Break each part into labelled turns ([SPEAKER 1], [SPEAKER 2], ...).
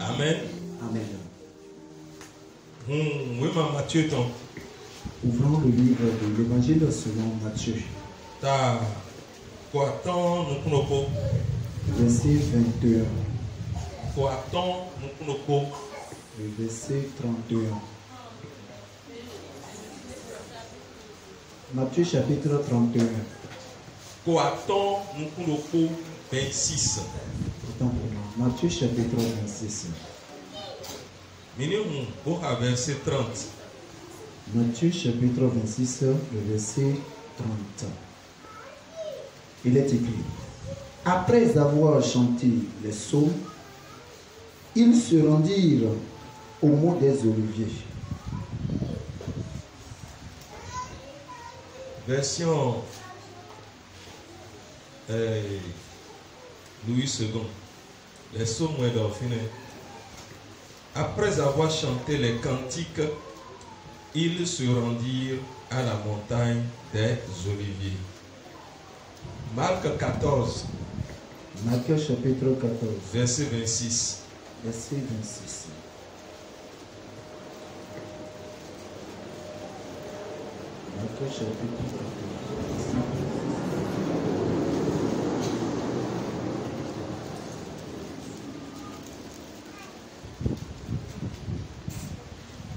[SPEAKER 1] Amen.
[SPEAKER 2] Amen.
[SPEAKER 1] Oui, Matthieu, ton.
[SPEAKER 2] Ouvrons le livre de l'Évangile selon Matthieu.
[SPEAKER 1] Ta quoi tant nous connaissons.
[SPEAKER 2] Verset 21.
[SPEAKER 1] Quoi tant nous connaissons.
[SPEAKER 2] Le verset 31. Matthieu chapitre 31.
[SPEAKER 1] Quoi tant nous connaissons 26.
[SPEAKER 2] Autant pour moi. Matthieu chapitre 26.
[SPEAKER 1] Minimum au verset 30.
[SPEAKER 2] Matthieu chapitre 26, le verset 30. Il est écrit: après avoir chanté les psaumes, ils se rendirent au mont des Oliviers.
[SPEAKER 1] Version Louis II. Les psaumes d'Orphine. Après avoir chanté les cantiques, ils se rendirent à la montagne des Oliviers. Marc 14,
[SPEAKER 2] Marc chapitre 14,
[SPEAKER 1] verset 26.
[SPEAKER 2] verset 26. Marc chapitre 14.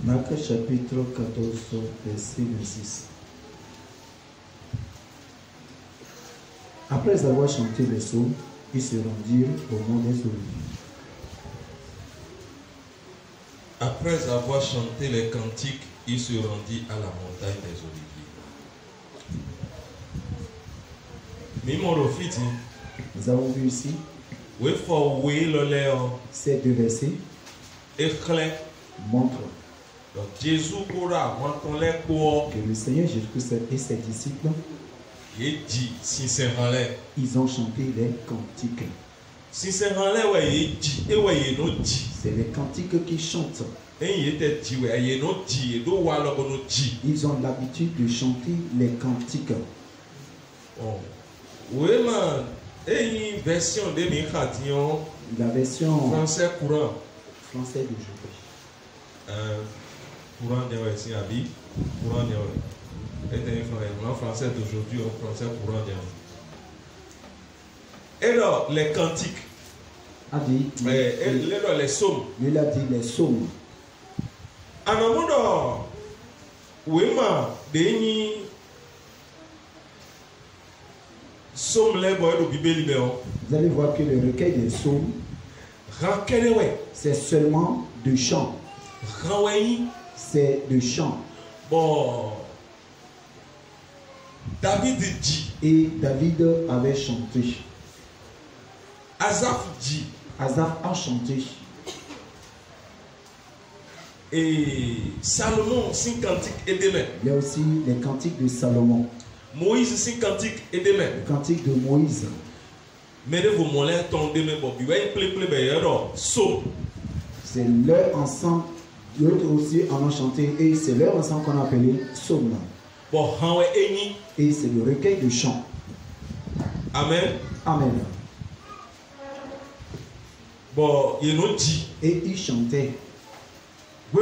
[SPEAKER 2] Marc chapitre 14, verset 26. Après avoir chanté les psaumes, ils se rendirent au mont des Oliviers.
[SPEAKER 1] Après avoir chanté les cantiques, il se rendit à la montagne des Oliviers. Mimo Rofiti,
[SPEAKER 2] Nous avons vu ici
[SPEAKER 1] oui, faut oui le léon
[SPEAKER 2] ces deux versets
[SPEAKER 1] et clair.
[SPEAKER 2] montrent
[SPEAKER 1] Donc Jésus pourra monter les cours.
[SPEAKER 2] que le Seigneur Jésus-Christ et ses disciples,
[SPEAKER 1] Il dit sincèrement
[SPEAKER 2] ils ont chanté les cantiques.
[SPEAKER 1] sincèrement ouais il dit et ouais il nous dit.
[SPEAKER 2] C'est les cantiques qu'ils chantent.
[SPEAKER 1] Et il était dit ouais il nous dit et do wa le nous dit.
[SPEAKER 2] Ils ont l'habitude de chanter les cantiques.
[SPEAKER 1] Oh. Oui man, et une version de Michadion
[SPEAKER 2] La version
[SPEAKER 1] français courant.
[SPEAKER 2] français d'aujourd'hui.
[SPEAKER 1] Courant de ici à vie, courant de en français d'aujourd'hui, en français courant de. Et alors, les cantiques,
[SPEAKER 2] A dit,
[SPEAKER 1] les psaumes.
[SPEAKER 2] il a dit les psaumes.
[SPEAKER 1] En amont, oui, ma, déni, psaume les boys de Bible libéro.
[SPEAKER 2] Vous allez voir que le recueil des psaumes, c'est seulement de chants. C'est de chants.
[SPEAKER 1] Bon, David dit.
[SPEAKER 2] Et David avait chanté.
[SPEAKER 1] Asaph dit.
[SPEAKER 2] Asaph a chanté.
[SPEAKER 1] Et Salomon, 5 cantiques et demain.
[SPEAKER 2] Il y a aussi les cantiques de Salomon.
[SPEAKER 1] Moïse, 5 cantiques et demain.
[SPEAKER 2] Le cantique de Moïse.
[SPEAKER 1] Mais vous m'en tombé, mais bon, il va y avoir
[SPEAKER 2] c'est leur ensemble. L'autre aussi en ont chanté. Et c'est leur ensemble qu'on a appelé psaume.
[SPEAKER 1] Bon,
[SPEAKER 2] et c'est le recueil de chants.
[SPEAKER 1] Amen.
[SPEAKER 2] Amen.
[SPEAKER 1] Bon, il nous dit.
[SPEAKER 2] Et il chantait. Quand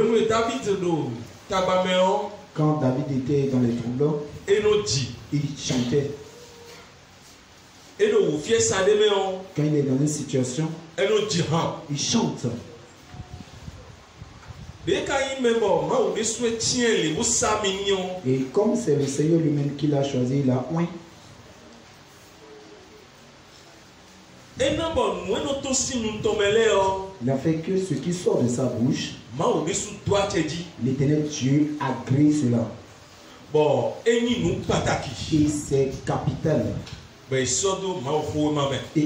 [SPEAKER 2] David était dans les troubles,
[SPEAKER 1] et nous dit.
[SPEAKER 2] Il chantait.
[SPEAKER 1] Et nous fier ça
[SPEAKER 2] quand il est dans une situation,
[SPEAKER 1] et nous dit
[SPEAKER 2] il chante.
[SPEAKER 1] Et
[SPEAKER 2] comme c'est le Seigneur lui-même qui l'a choisi, il a oint. Il a fait que ce qui sort de sa bouche, l'Éternel Dieu agrée cela.
[SPEAKER 1] Bon, et
[SPEAKER 2] c'est capital. Et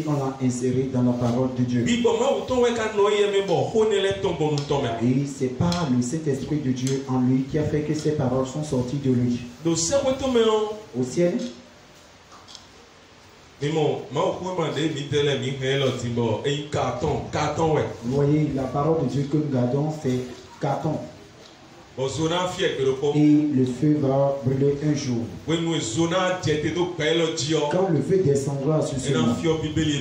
[SPEAKER 2] on l'a inséré dans la parole de Dieu. Et c'est pas le Saint-Esprit de Dieu en lui qui a fait que ces paroles sont sorties de lui. Au ciel,
[SPEAKER 1] vous
[SPEAKER 2] voyez, la parole de Dieu que nous gardons, c'est carton. Et le feu va brûler un jour. Quand le feu descendra sur ce monde, ça va brûler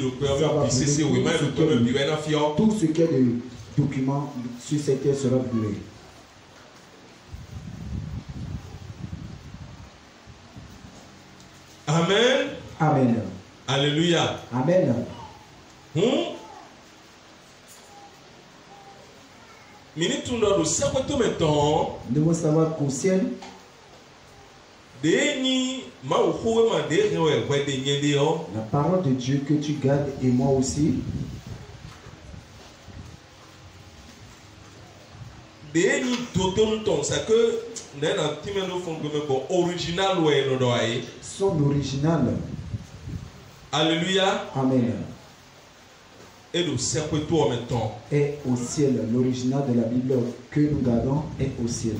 [SPEAKER 2] tout ce qui est de document sur cette terre sera brûlé.
[SPEAKER 1] Amen.
[SPEAKER 2] Amen.
[SPEAKER 1] Alléluia.
[SPEAKER 2] Amen.
[SPEAKER 1] Nous devons
[SPEAKER 2] savoir qu'au ciel, la parole de Dieu que tu gardes et moi aussi, son original.
[SPEAKER 1] Alléluia.
[SPEAKER 2] Amen.
[SPEAKER 1] Et au ciel.
[SPEAKER 2] L'original de la Bible que nous gardons est au ciel.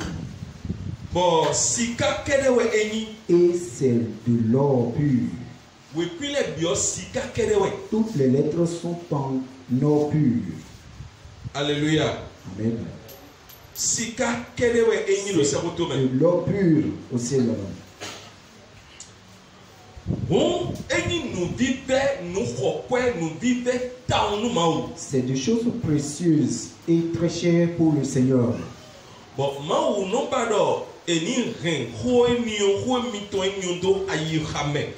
[SPEAKER 2] Et c'est de l'or pur. Toutes les lettres sont en or pur.
[SPEAKER 1] Alléluia.
[SPEAKER 2] Amen.
[SPEAKER 1] C'est de
[SPEAKER 2] l'or pur au ciel. C'est des choses précieuses et très chères pour le Seigneur. Et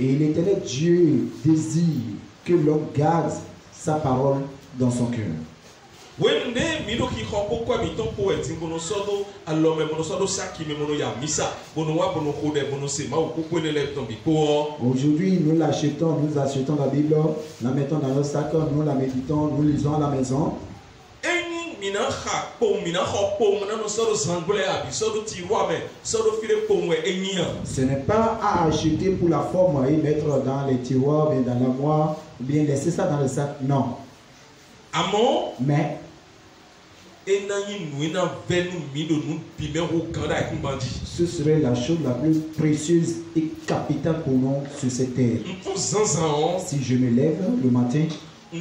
[SPEAKER 2] l'Éternel Dieu désire que l'homme garde sa parole dans son cœur. Aujourd'hui, nous achetons la Bible, la mettons dans nos sacs, nous la méditons, nous lisons à la maison. Ce n'est pas à acheter pour la forme et mettre dans les tiroirs, bien dans l'armoire, ou bien laisser ça dans le sac. Non. Mais ce serait la chose la plus précieuse et capitale pour nous sur cette terre. Si je me lève le matin, je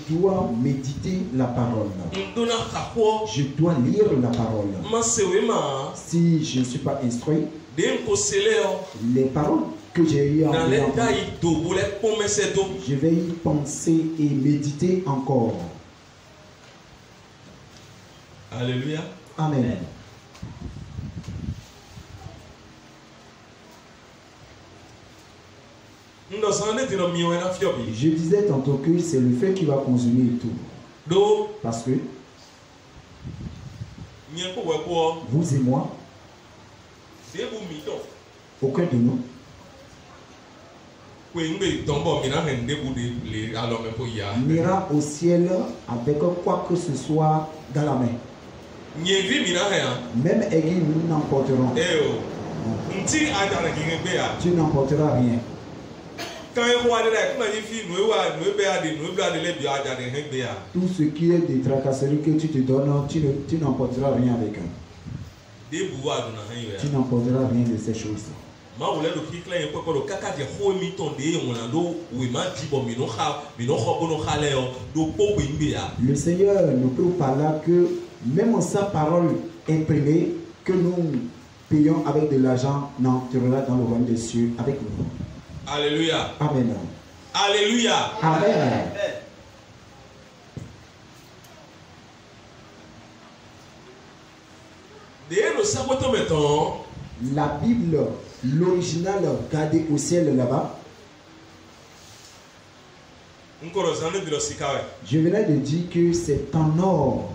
[SPEAKER 2] dois méditer la parole. Je dois lire la parole. Si je ne suis pas instruit, les paroles que j'ai eues en je vais y penser et méditer encore.
[SPEAKER 1] Alléluia.
[SPEAKER 2] Amen. Je disais tantôt que c'est le feu qui va consumer tout. Parce que vous et moi, aucun de nous, n'ira au ciel avec quoi que ce soit dans la main. Même aiguille, nous n'emporterons. Tu n'emporteras rien. Tout ce qui est des tracasseries que tu te donnes, tu n'emporteras rien avec eux. Tu n'emporteras rien de ces choses. Le Seigneur ne peut pas là que même sa parole imprimée que nous payons avec de l'argent n'entrera dans le royaume des cieux avec nous.
[SPEAKER 1] Alléluia.
[SPEAKER 2] Amen.
[SPEAKER 1] Alléluia.
[SPEAKER 2] Amen. La Bible, l'original gardé au ciel là-bas. Je venais de dire que c'est en or.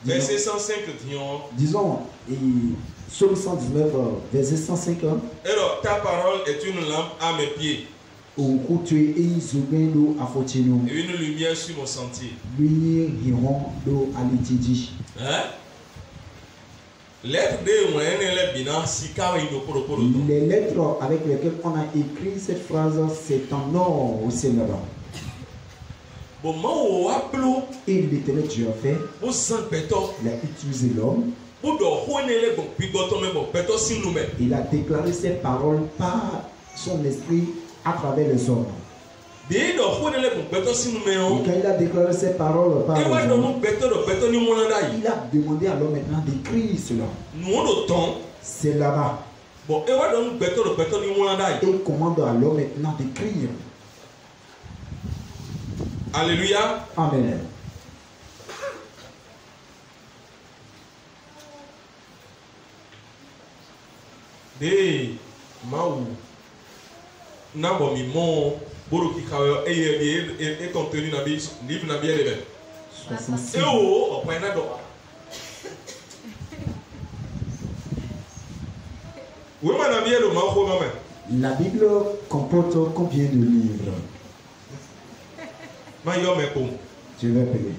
[SPEAKER 1] Verset 105.
[SPEAKER 2] Disons, Psaume 119, verset 105.
[SPEAKER 1] Alors, ta parole est une lampe à mes pieds. Et une lumière sur mon sentier. Hein?
[SPEAKER 2] Les lettres avec lesquelles on a écrit cette phrase, c'est en or au ciel là-bas. Et l'Éternel Dieu a fait, il a utilisé l'homme, il a déclaré ses paroles par son esprit à travers les hommes. Et quand il a déclaré ses paroles par les hommes, il a demandé à l'homme maintenant d'écrire cela. C'est là-bas. Et commande à l'homme maintenant d'écrire.
[SPEAKER 1] Alléluia.
[SPEAKER 2] Amen.
[SPEAKER 1] Des maou nabo mi mon boro ki kawe e contenu na bi livre na bi ele.
[SPEAKER 2] 66.
[SPEAKER 1] E o pa na do. Oui,
[SPEAKER 2] La Bible comporte combien de livres? Je vais payer.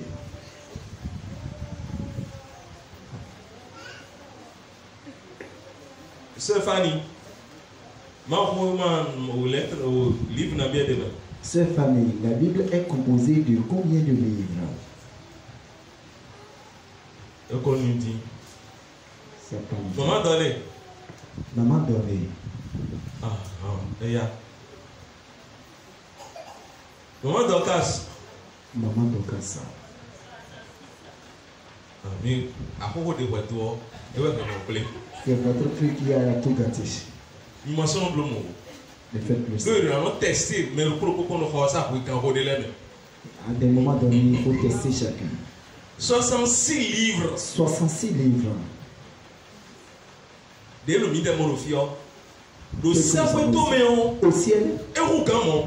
[SPEAKER 1] Sœur Fanny,
[SPEAKER 2] Sœur Fanny, la Bible est composée de combien de livres?
[SPEAKER 1] Maman Doré.
[SPEAKER 2] Maman Doré.
[SPEAKER 1] Maman Dorcas.
[SPEAKER 2] Maman Dorcas.
[SPEAKER 1] Mais à propos de votre tour,
[SPEAKER 2] c'est votre truc qui a tout gâté.
[SPEAKER 1] Il m'a semblé le mot.
[SPEAKER 2] Le fait plus.
[SPEAKER 1] Le tester, mais le propos qu'on a fait ça pour qu'on ait l'air.
[SPEAKER 2] À des moments donnés, il faut tester chacun.
[SPEAKER 1] 66 livres.
[SPEAKER 2] 66 livres.
[SPEAKER 1] Dès le midi le cerveau
[SPEAKER 2] au ciel,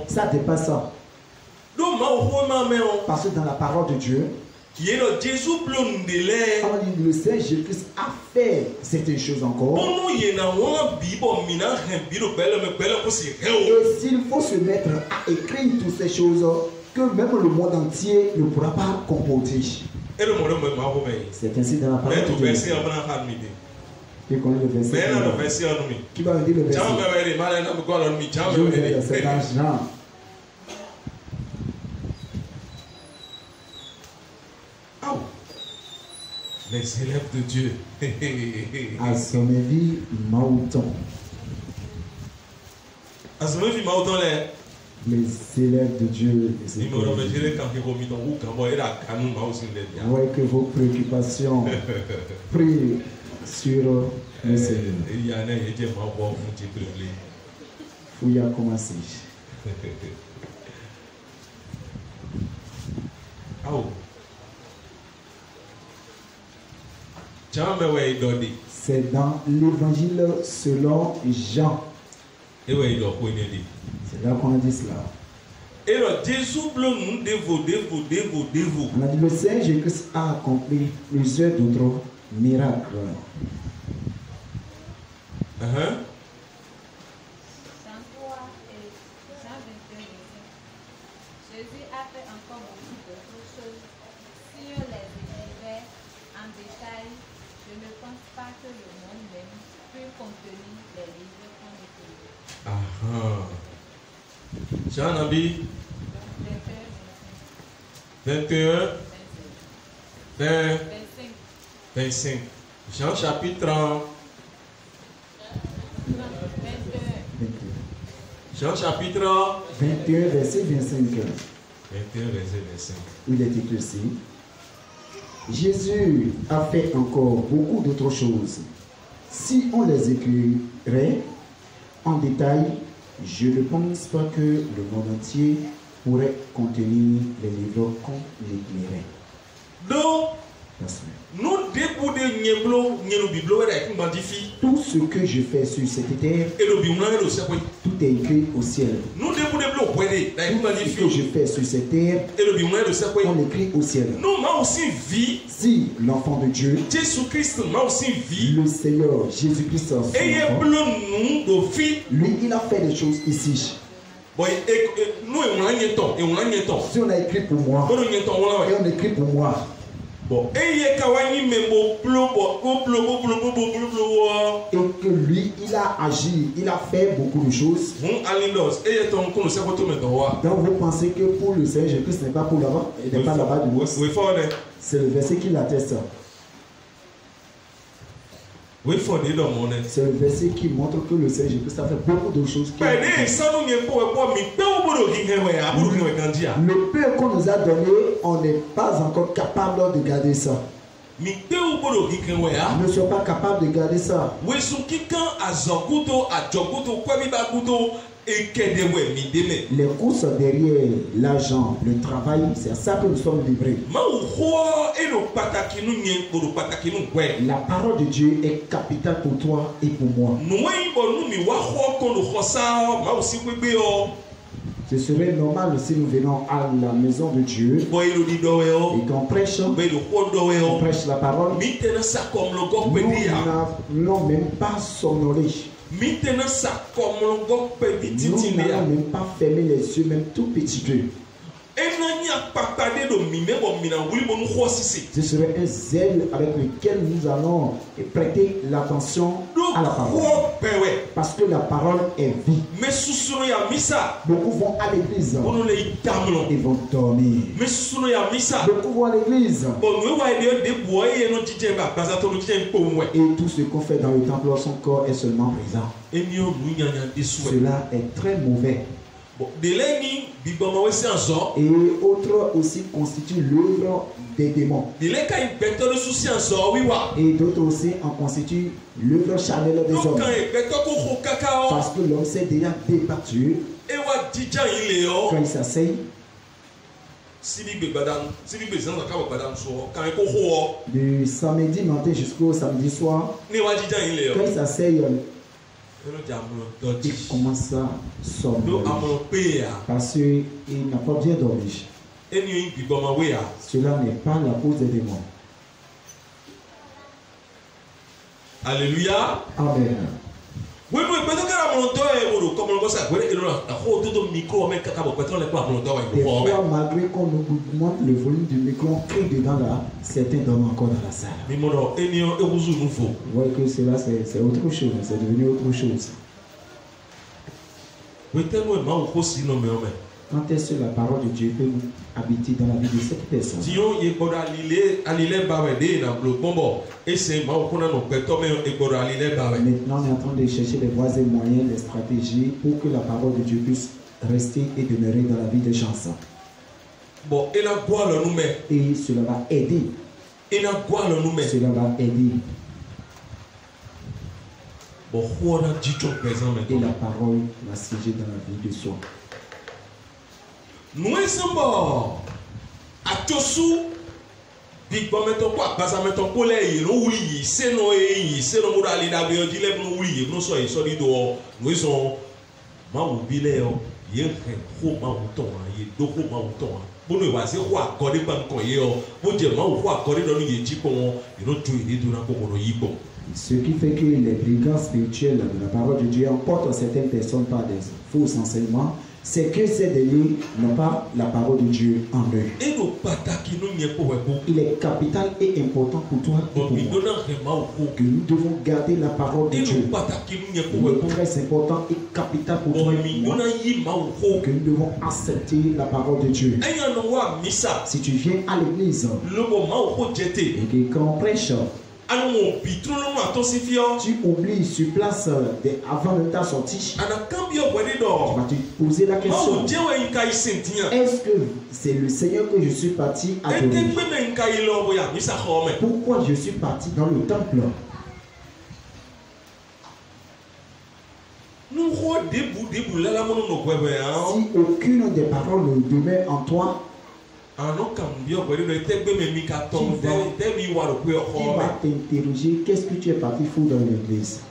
[SPEAKER 2] ça dépasse ça. Parce que dans la parole de Dieu, le Seigneur Jésus-Christ a fait certaines choses encore. Et s'il faut se mettre à écrire toutes ces choses que même le monde entier ne pourra pas comporter. C'est ainsi dans la parole de Dieu. Qui connaît le verset? Qui va me dire le verset? Je vais dire c'est dans Jean.
[SPEAKER 1] Les élèves de Dieu.
[SPEAKER 2] À son avis, Maouton.
[SPEAKER 1] À son avis, Maouton,
[SPEAKER 2] les élèves de Dieu. Voyez que vos préoccupations prient sur le Seigneur. Fouille a commencé. C'est dans l'évangile selon Jean. C'est là qu'on a dit cela. On a dit le Seigneur Jésus a accompli plusieurs d'autres miracles.
[SPEAKER 3] Jésus a fait encore beaucoup d'autres choses. Si on les écrivait en détail, je ne pense pas que le monde même peut contenir les livres qu'on écrivait.
[SPEAKER 1] Jean Nabi 21, 25. Jean chapitre 30. Jean chapitre
[SPEAKER 2] 21, verset 25.
[SPEAKER 1] 21, verset 25.
[SPEAKER 2] Il est écrit ici. Jésus a fait encore beaucoup d'autres choses. Si on les écrirait en détail, je ne pense pas que le monde entier pourrait contenir les livres qu'on écrirait.
[SPEAKER 1] Donc,
[SPEAKER 2] tout ce que je fais sur cette terre, tout est écrit au ciel. Tout ce que je fais sur cette terre, on écrit au ciel. Si l'enfant de Dieu, le Seigneur Jésus-Christ, lui, il a fait des choses ici. Si on a écrit pour moi, et on écrit pour moi. Et que lui, il a agi, il a fait beaucoup de choses. Donc vous pensez que pour le Seigneur Jésus-Christ, ce n'est pas pour là-bas, il n'est pas là-bas du moins. C'est le verset qui l'atteste. C'est le verset qui montre que le Seigneur Jésus-Christ a fait beaucoup de choses. Le peu qu'on nous a donné, on n'est pas encore capable de garder ça. ne sont pas capables de garder ça. Les courses derrière l'argent, le travail, c'est à ça que nous sommes livrés. La parole de Dieu est capitale pour toi et pour moi. Ce serait normal si nous venons à la maison de Dieu et qu'on prêche la parole. Nous n'avons même pas somnolé. Nous n'allons même pas fermer les yeux, même tout petit peu. Ce serait un zèle avec lequel nous allons prêter l'attention à la parole. Parce que la parole est vie. Beaucoup vont à l'église. Ils vont dormir. Beaucoup vont à l'église. Et tout ce qu'on fait dans le temple, son corps est seulement présent. Cela est très mauvais. Et autres aussi constituent l'œuvre des démons. Et d'autres aussi en constituent l'œuvre charnelle des hommes. Parce que l'homme s'est déjà débattu. Quand il s'asseye, du samedi matin jusqu'au samedi soir, quand il s'asseye, il commence à somnoler parce qu'il n'a pas bien dormi. Cela n'est pas la cause des démons.
[SPEAKER 1] Alléluia.
[SPEAKER 2] Amen.
[SPEAKER 1] Beaucoup
[SPEAKER 2] des fois, malgré qu'on nous augmente le volume du micro, on crie dedans là, certains dorment encore dans la salle. Vous voyez que cela c'est autre chose, c'est devenu autre chose. Quand est-ce que la parole de Dieu peut habiter dans la vie de cette personne? Maintenant, on est en train de chercher les voies et moyens, les stratégies pour que la parole de Dieu puisse rester et demeurer dans la vie des gens. Et cela va aider. Cela va aider. Et la parole va siéger dans la vie de soi.
[SPEAKER 1] Nous sommes à Tosu, Big Bometon, Basameton, Polé, Rouli, Senoé, Senomurali, Nabiodile, Noui, nous sommes solides, nous sommes Maoubileo, Yen, Mauton, Yedoko Mauton. Pour nous, c'est quoi, Corée Bancoyo, pour dire Maou, Corée dans les Yipon, et non tuer les Duna Pomo Yipo.
[SPEAKER 2] Ce qui fait que les brigands spirituels de la parole de Dieu emportent certaines personnes par des faux enseignements. C'est que ces derniers n'ont pas la parole de Dieu en eux. Il est capital et important pour toi et pour moi que nous devons garder la parole de Dieu. Il est très important et capital pour toi et pour moi que nous devons accepter la parole de Dieu. Si tu viens à l'église et que quand on prêche, tu oublies sur place avant de ta sortie. Tu vas te poser la question: est-ce que c'est le Seigneur que je suis parti adorer? Pourquoi je suis parti dans le temple? Si aucune des paroles ne demeure en toi, il va t'interroger: qu'est-ce que tu es parti foutre dans l'église?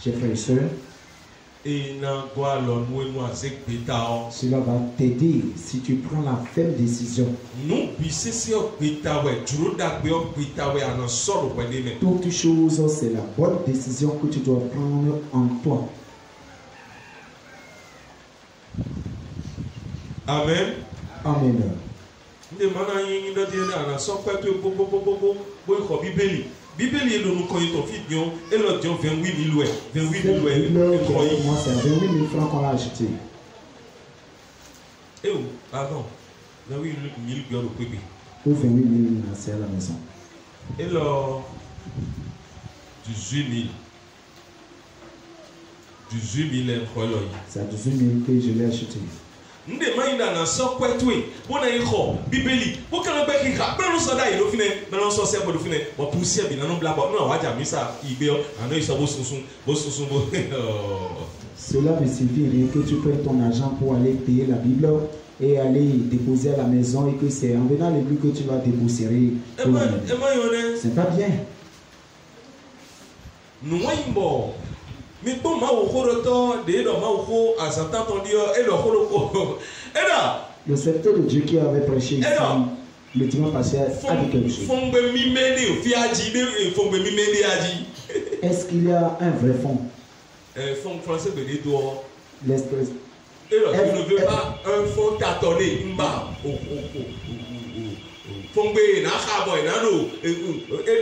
[SPEAKER 2] Chers frères et sœurs, cela va t'aider si tu prends la ferme décision. Toute chose, c'est la bonne décision que tu dois prendre en toi.
[SPEAKER 1] Amen.
[SPEAKER 2] Amen.
[SPEAKER 1] Bíbélì est nous connaissons fignon et l'autre 28 000 loués. 28 000 loués.
[SPEAKER 2] Moi, c'est 28 000 francs qu'on a acheté.
[SPEAKER 1] Eh oh, pardon. 28 000 loués au prix.
[SPEAKER 2] Ou 28 000 c'est à la maison.
[SPEAKER 1] Et là, 18 000. 18 000
[SPEAKER 2] c'est à 18 000 que je l'ai acheté.
[SPEAKER 1] Nous demandons inda na so kwetwe bona iho bibeli bo kan be kika be no so da ilo fine be no so se bo do fine bo pusi bi na no bla bo no waja misa igbe o ano iso bo sunsun bo.
[SPEAKER 2] Cela me suffirait que tu prennes ton argent pour aller payer la Bible et aller déposer à la maison et que c'est en venant à l'église que tu vas déposer. C'est pas bien.
[SPEAKER 1] Nous voyons. Mais bon, ma ouroto, de do ma ouro, à Satan ton Dieu, et le holo. Et là,
[SPEAKER 2] le secteur de Dieu qui avait prêché ici, le dimanche passé, a dit quelque chose. Est-ce qu'il y a un vrai fond?
[SPEAKER 1] Fond français de l'étoile.
[SPEAKER 2] L'espèce.
[SPEAKER 1] Et là, tu ne veux pas un fond tâtonné, mba. Fongbe na khabo na no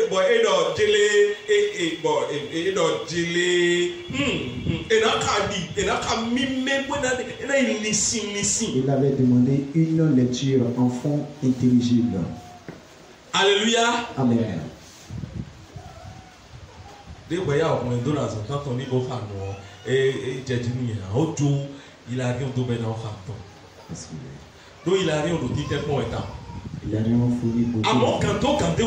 [SPEAKER 1] boy edo jele edo jele ena ka mime bona ena listen.
[SPEAKER 2] Il avait demandé une lecture en fond intelligible.
[SPEAKER 1] Alléluia.
[SPEAKER 2] Amen.
[SPEAKER 1] De voya on do la quand on est au fano et jedini a ojo il a rien do ben na khato. Donc il a rien do dit tellement état.
[SPEAKER 2] Il a rien fourni beaucoup.
[SPEAKER 1] Amo kanto kandeu.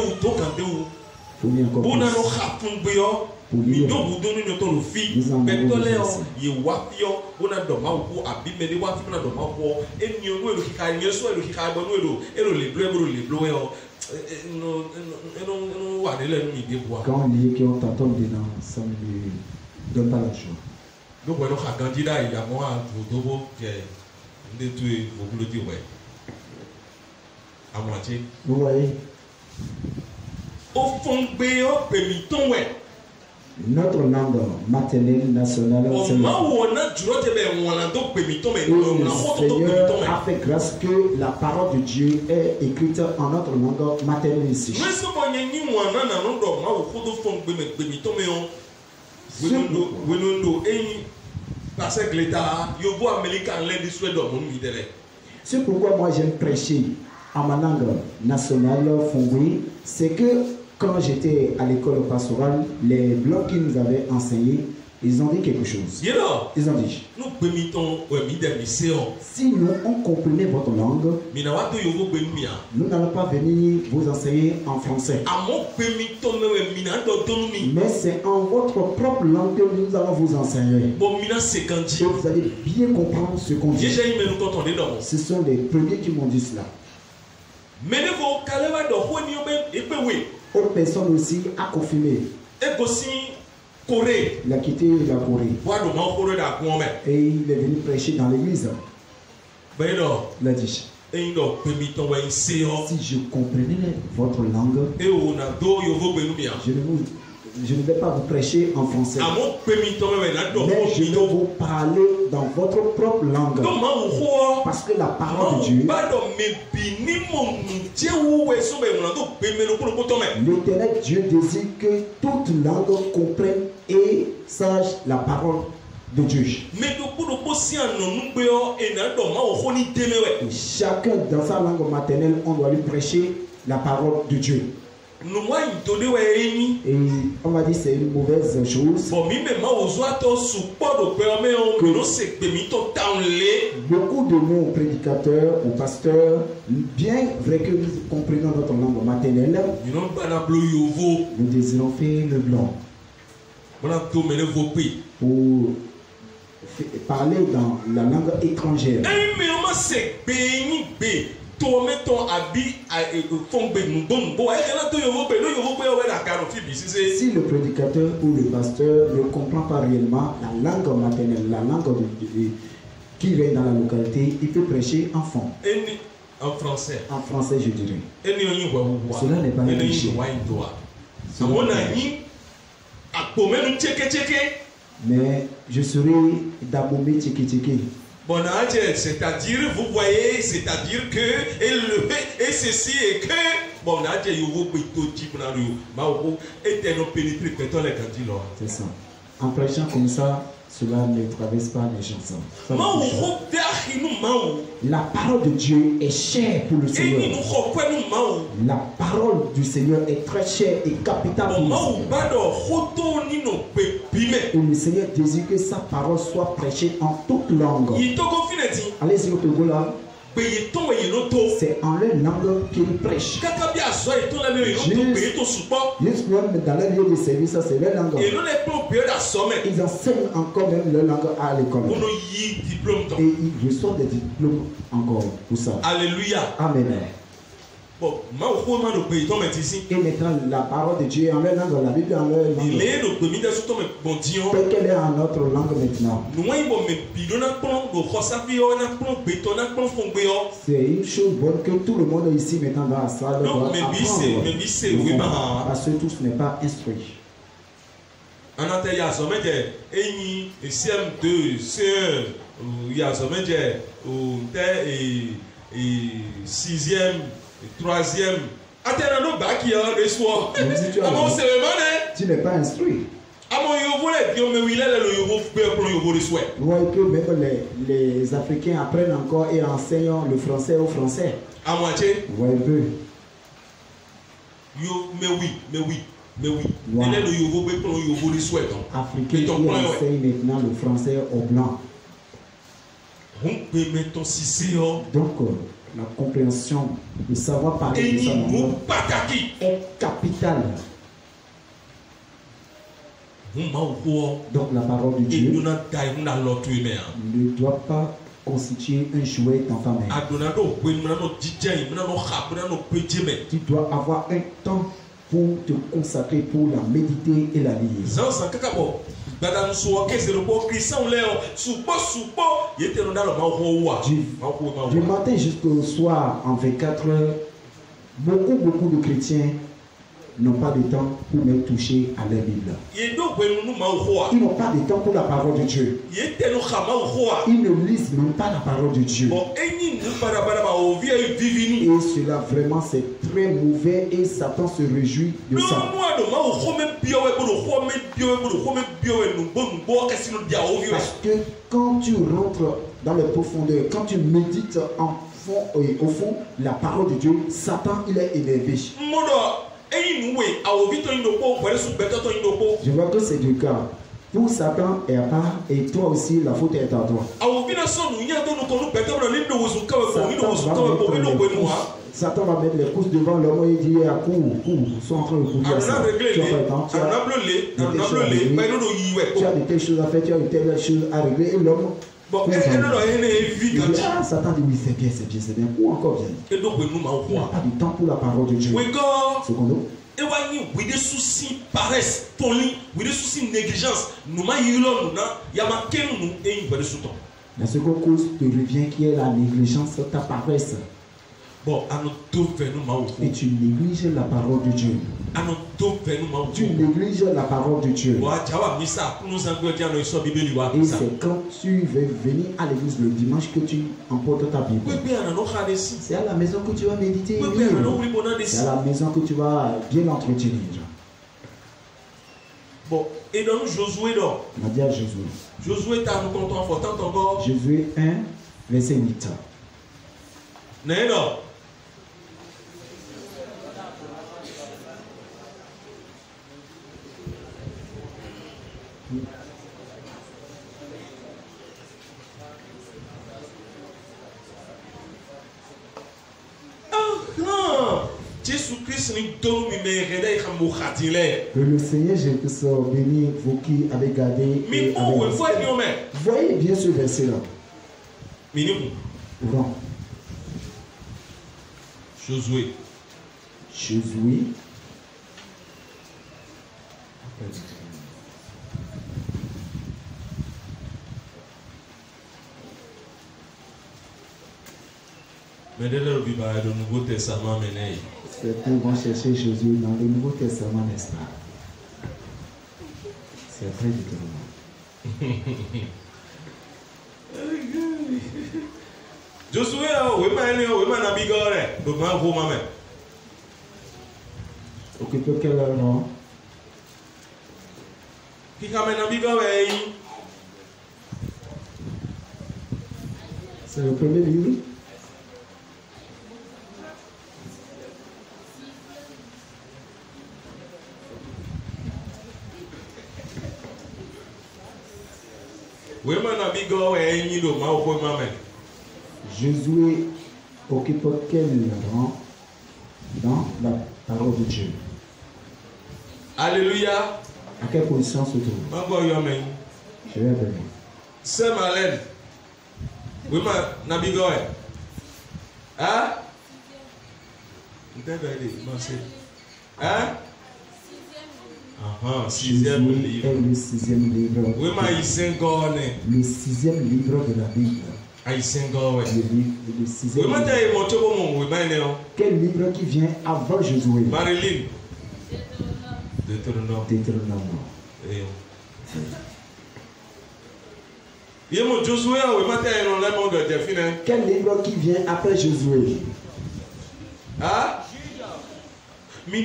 [SPEAKER 2] Fourni encore plus.
[SPEAKER 1] Bona no khapungbe yo. Mi do budo ni to lo fi. Betole o ye wafio bona do ma wo abi me ni wafi na do ma wo eni onu elu kika ni so elu kika bo no elu le blo yo. No wa de le mi de bois.
[SPEAKER 2] Quand on dit qu'on t'attend dedans, ça ne donne pas la joie.
[SPEAKER 1] Donc bueno candidat il y a moi dobo que de tout vous le dire ouais. À moitié.
[SPEAKER 2] Vous voyez?
[SPEAKER 1] Au fond,
[SPEAKER 2] notre langue maternelle nationale, le Seigneur a fait grâce que la parole de Dieu est écrite en notre langue maternelle ici. C'est pourquoi moi j'aime prêcher en ma langue nationale fongwe, c'est que quand j'étais à l'école pastorale, les blancs qui nous avaient enseigné, ils ont dit quelque chose. Ils ont dit, si nous on comprenait votre langue, nous n'allons pas venir vous enseigner en français. Mais c'est en votre propre langue que nous allons vous enseigner. Et vous allez bien comprendre ce qu'on dit. Ce sont les premiers qui m'ont dit cela. Autre personne aussi a confirmé. Il a quitté la Corée. Et il est venu prêcher dans l'église. Il a dit, si je comprenais votre langue, je ne vais pas vous prêcher en français, mais je vais vous parler dans votre propre langue. Parce que la parole de Dieu, l'Éternel Dieu désire que toute langue comprenne et sache la parole de Dieu. Et chacun dans sa langue maternelle, on doit lui prêcher la parole de Dieu. Et on m'a dit c'est une mauvaise chose. Beaucoup de nos prédicateurs ou pasteurs, bien vrai que nous comprenons notre langue maternelle, nous désirons faire le blanc pour parler dans la langue étrangère. Si le prédicateur ou le pasteur ne comprend pas réellement la langue maternelle, la langue qui règne dans la localité, il peut prêcher en fond.
[SPEAKER 1] En français.
[SPEAKER 2] En français, je dirais. Cela n'est pas un péché. Mais je serai d'abomé tcheke.
[SPEAKER 1] Bon, c'est-à-dire, vous voyez, c'est-à-dire que, et ceci est que, bon,
[SPEAKER 2] c'est ça. En prêchant comme ça, cela ne traverse pas les chansons. La parole de Dieu est chère pour le Seigneur. La parole du Seigneur est très chère et capitale pour le Seigneur. Et le Seigneur désire que sa parole soit prêchée en toute langue. Allez-y au Togo là. C'est en leur langue qu'ils prêchent. Juste même dans leur lieu de service, c'est leur langue. Ils enseignent encore même leur langue à l'école. Et ils reçoivent des diplômes encore pour ça.
[SPEAKER 1] Alléluia.
[SPEAKER 2] Amen.
[SPEAKER 1] Bon,
[SPEAKER 2] et maintenant la parole de Dieu en leur langue, la Bible en leur langue. Peut qu'elle est en notre langue maintenant. C'est une chose bonne que tout le monde ici maintenant dans la salle doit apprendre. Parce que tous n'est pas instruit.
[SPEAKER 1] Troisième.
[SPEAKER 2] Tu n'es pas instruit. Vous voyez que même les Africains apprennent encore et enseignent le français aux Français. Vous voyez un peu.
[SPEAKER 1] Mais oui.
[SPEAKER 2] Wow. Africains qui enseignent maintenant le français aux Blancs. Donc, la compréhension, le savoir parler de sa langue est capital. Donc la parole de Dieu ne doit pas constituer un jouet dans ta main. Tu dois avoir un temps pour te consacrer, pour la méditer et la lire. Du matin jusqu'au soir, en 24 heures, beaucoup de chrétiens n'ont pas de temps pour me toucher à la Bible. Ils n'ont pas de temps pour la parole de Dieu. Ils ne lisent même pas la parole de Dieu. Et cela vraiment c'est très mauvais et Satan se réjouit de ça. Parce que quand tu rentres dans les profondeurs, quand tu médites au fond la parole de Dieu, Satan il est énervé. Je vois que c'est du cas. Pour Satan et à part, et toi aussi, la faute est à toi. Satan va mettre les courses devant l'homme et dire à cours, ils sont en train de courir. Tu as de telles choses à faire, tu as de telles choses à régler, et l'homme. Satan dit oui, c'est bien. Ou encore bien. Il n'y a pas de temps pour la parole de Dieu. Secondo.
[SPEAKER 1] Oui, des soucis paresse, folie, oui, des soucis négligence. Nous maillons,
[SPEAKER 2] la seconde cause te revient qui est la négligence, ta paresse.
[SPEAKER 1] Bon,
[SPEAKER 2] et tu négliges la parole de Dieu. Tu négliges la parole de Dieu. Et c'est quand tu veux venir à l'église le dimanche que tu emportes ta Bible. C'est à la maison que tu vas méditer. C'est à la maison que tu vas bien l'entretenir.
[SPEAKER 1] Bon, et donc Josué donc.
[SPEAKER 2] On va dire Josué.
[SPEAKER 1] Josué t'as nous comptons important encore.
[SPEAKER 2] Josué 1, verset 8.
[SPEAKER 1] Non.
[SPEAKER 2] Que le Seigneur Jésus béni vous qui avez gardé. Voyez bien ce verset-là.
[SPEAKER 1] Josué. Mais dès le Nouveau Testament,
[SPEAKER 2] certains vont chercher Jésus dans le Nouveau Testament, n'est-ce pas? C'est très différent.
[SPEAKER 1] Josué,
[SPEAKER 2] occupez quel nom? C'est le premier livre.
[SPEAKER 1] Josué
[SPEAKER 2] occupe quel rang dans la parole de Dieu?
[SPEAKER 1] Alléluia.
[SPEAKER 2] À quelle position se trouve? Je vais venir.
[SPEAKER 1] Sœur Marlène. Oui, ma Nabigoy. Hein? Hein? Sixième livre.
[SPEAKER 2] Est le sixième livre.
[SPEAKER 1] Oui, ma
[SPEAKER 2] le sixième livre de la Bible. Le sixième livre. Quel livre qui vient avant Josué?
[SPEAKER 1] Marilyn.
[SPEAKER 2] Deutéronome. Quel livre qui vient après Josué?
[SPEAKER 1] Ah?
[SPEAKER 2] Vous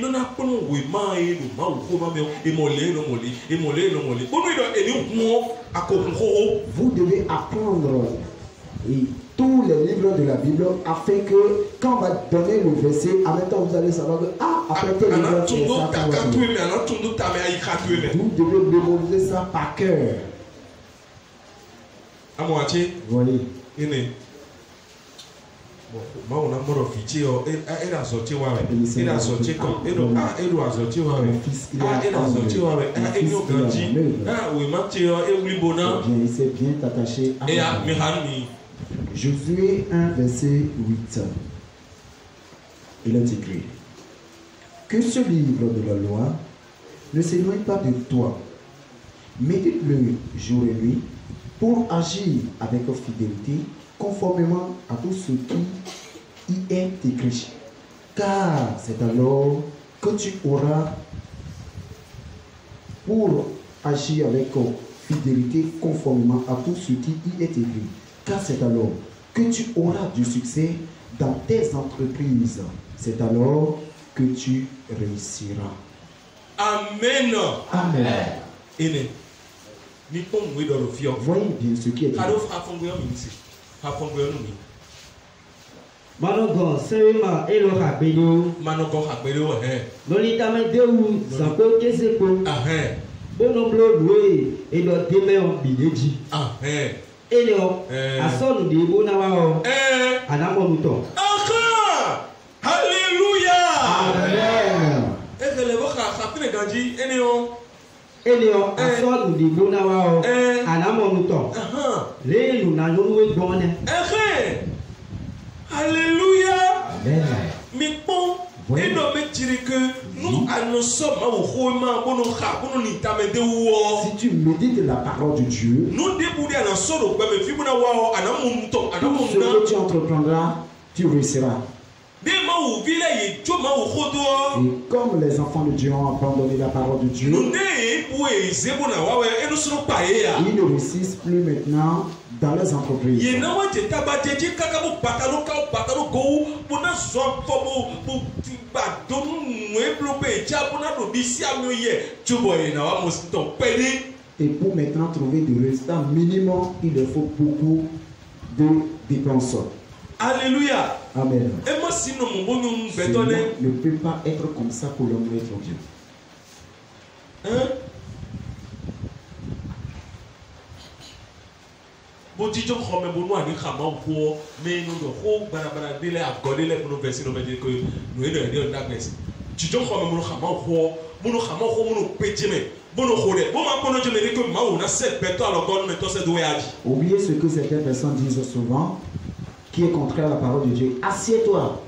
[SPEAKER 2] devez apprendre tous les livres de la Bible afin que quand on va donner le verset, en même temps vous allez savoir que après tel livre, vous devez mémoriser ça par cœur. Voyez. Il s'est bien attaché à Josué 1 verset 8. Il est écrit que ce livre de la loi ne s'éloigne pas de toi, médite-le jour et nuit pour agir avec fidélité conformément à tout ce qui y est écrit. Car c'est alors que tu auras, pour agir avec fidélité conformément à tout ce qui y est écrit. Car c'est alors que tu auras du succès dans tes entreprises. C'est alors que tu réussiras.
[SPEAKER 1] Amen.
[SPEAKER 2] Amen. Voyez bien ce qui est dit.
[SPEAKER 4] Manogon sema elo habelo lolita medeu sanko keseko bonoblo loué et le demain en bileji eleo asonu de bonawa anamonuto.
[SPEAKER 1] Alléluia.
[SPEAKER 2] Amen.
[SPEAKER 4] Eleo asonu de bonawa anamonuto le luna yonwe gbone.
[SPEAKER 1] Alléluia.
[SPEAKER 2] Amen.
[SPEAKER 1] Mais bon, et non, mais dire que nous annonçons
[SPEAKER 2] si tu médites la parole de Dieu,
[SPEAKER 1] nous
[SPEAKER 2] tout ce que tu entreprendras, tu réussiras.
[SPEAKER 1] Et
[SPEAKER 2] comme les enfants de Dieu ont abandonné la parole de Dieu, ils ne réussissent plus maintenant dans les entreprises. Et pour maintenant trouver des résultats minimum, il leur faut beaucoup de dépenses.
[SPEAKER 1] Alléluia.
[SPEAKER 2] Amen.
[SPEAKER 1] Et moi, sinon,
[SPEAKER 2] Cela ne peut pas être comme ça pour l'homme être Dieu.
[SPEAKER 1] Hein? Botijo xɔme bo nu ani xama ƒo me nu do xɔ barabara de le agɔ de le bunu vɛsi no me de ko nu ene de na gbɛsi tijo xɔme bunu xama xɔ bunu pedze me bunu xɔ de bo ma kpɔnɔ dze me de ko mawu na se bɛtɔ alɔ gɔ me tɔ se do ya di.
[SPEAKER 2] Oubliez ce que certaines personnes disent souvent, qui est contraire à la parole de Dieu. Assieds-toi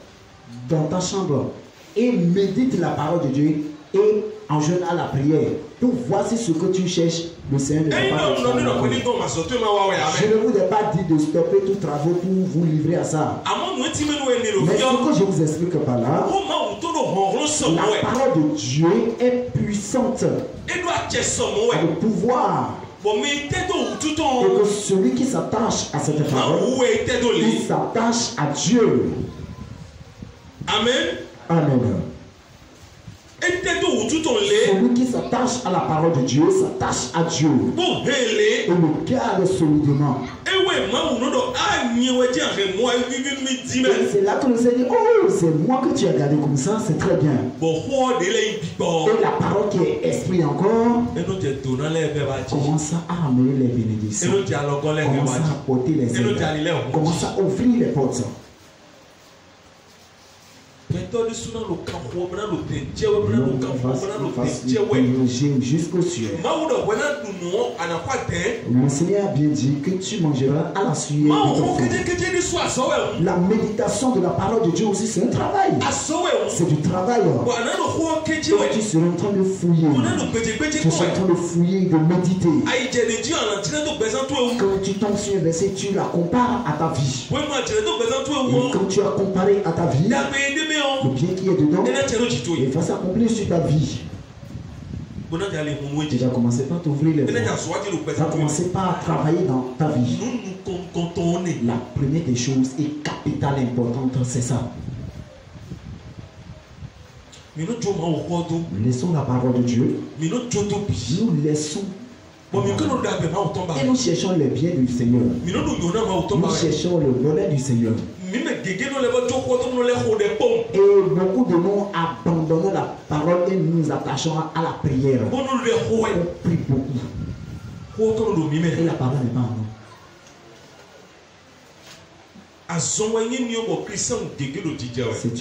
[SPEAKER 2] dans ta chambre et médite la parole de Dieu et en jeûne à la prière pour voir si ce que tu cherches, le Seigneur ne va pas te faire. Je ne vous ai pas dit de stopper tous travaux pour vous livrer à ça. Mais ce que je vous explique par là, la parole de Dieu est puissante. Elle a le pouvoir. Et que celui qui s'attache à cette parole, il s'attache à Dieu.
[SPEAKER 1] Amen.
[SPEAKER 2] Amen. Celui qui s'attache à la parole de Dieu s'attache à Dieu et le garde solidement. Et c'est là que le Seigneur dit, oh, c'est moi que tu as gardé comme ça, c'est très bien. Et la parole qui est esprit encore commence à amener les bénédictions, commence à apporter les aides, commence à ouvrir les portes. jusqu'au ciel. Le Seigneur a bien dit que tu mangeras à la sueur de ton front. La méditation de la parole de Dieu aussi, c'est un travail. C'est du travail. Quand tu seras en train de fouiller, tu seras en train de fouiller, de méditer. Quand tu tombes sur un verset, tu la compares à ta vie. Et quand tu as comparé à ta vie, le bien qui est dedans, il va s'accomplir sur ta vie. Tu vas commencer par t'ouvrir les voies. Tu vas commencer par travailler dans ta vie. La première des choses et capitale importante, c'est ça. Laissons la parole de Dieu. Nous laissons. Et nous cherchons le bien du Seigneur. Nous cherchons le bonheur du Seigneur. Et beaucoup de nous abandonnons la parole et nous attachons à la prière. On prie beaucoup. Et la parole n'est pas en nous. C'est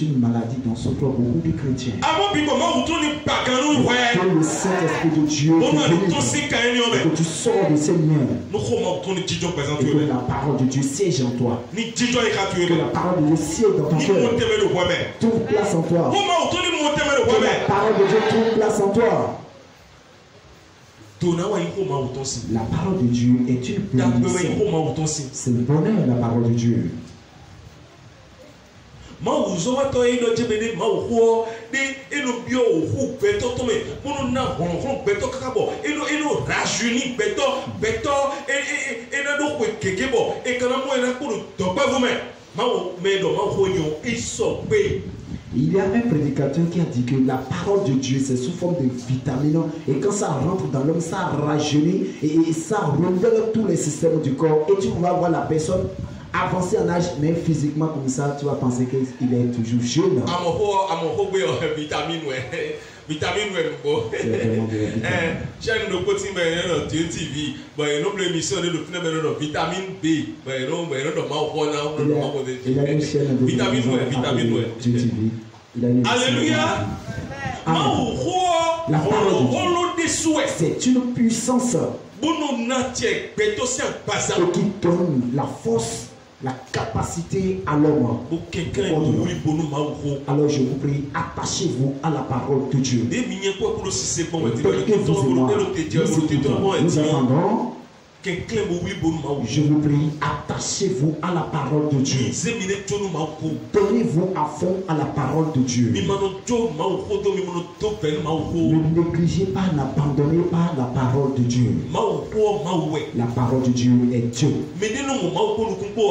[SPEAKER 2] une maladie dans ce corps beaucoup de chrétiens. Que le Saint-Esprit de Dieu te délivre, que tu sors de ces liens et que la parole de Dieu siège en toi. Que la parole de Dieu siège dans ton cœur. Trouve place en toi. Que la parole de Dieu trouve place en toi. La parole de Dieu est une bénédiction. C'est le bonheur de la parole de Dieu. Il y a un prédicateur qui a dit que la parole de Dieu c'est sous forme de vitamine et quand ça rentre dans l'homme ça rajeunit et ça renouvelle tous les systèmes du corps et tu vas voir la personne avancer en âge mais physiquement comme ça tu vas penser qu'il est toujours jeune.
[SPEAKER 1] Vitamine chaîne de côté mais TV mais non l'émission de vitamine B mais non
[SPEAKER 2] alléluia. La parole de Dieu c'est une puissance qui donne la force, la capacité à l'homme. Alors je vous prie, attachez-vous à la parole de Dieu. Nous attendons. Je vous prie, attachez-vous à la parole de Dieu. Donnez-vous à fond à la parole de Dieu. Ne négligez pas, n'abandonnez pas la parole de Dieu. La parole de Dieu est Dieu.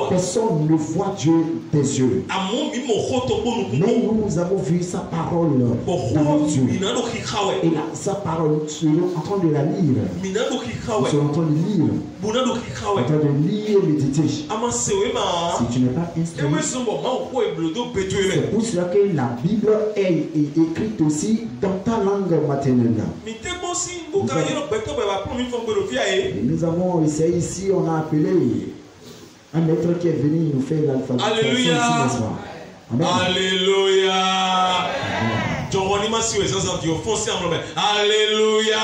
[SPEAKER 2] Personne ne voit Dieu des yeux. Mais nous avons vu sa parole dans nos yeux. Et là, sa parole, nous sommes en train de la lire. Nous sommes en train de lire. En train de lire et méditer. Si tu n'es pas instruit, c'est pour cela que la Bible est écrite aussi dans ta langue maternelle. Nous avons essayé ici, on a appelé un maître qui est venu nous faire l'alphabétisation.
[SPEAKER 1] Alléluia. Alléluia. Alléluia.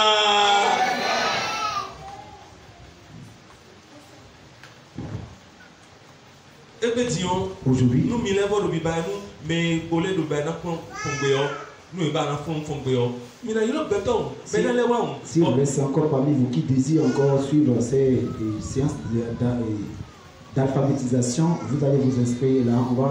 [SPEAKER 2] Aujourd'hui, si on reste encore parmi vous qui désirent encore suivre ces séances d'alphabétisation, vous allez vous inscrire là, on va.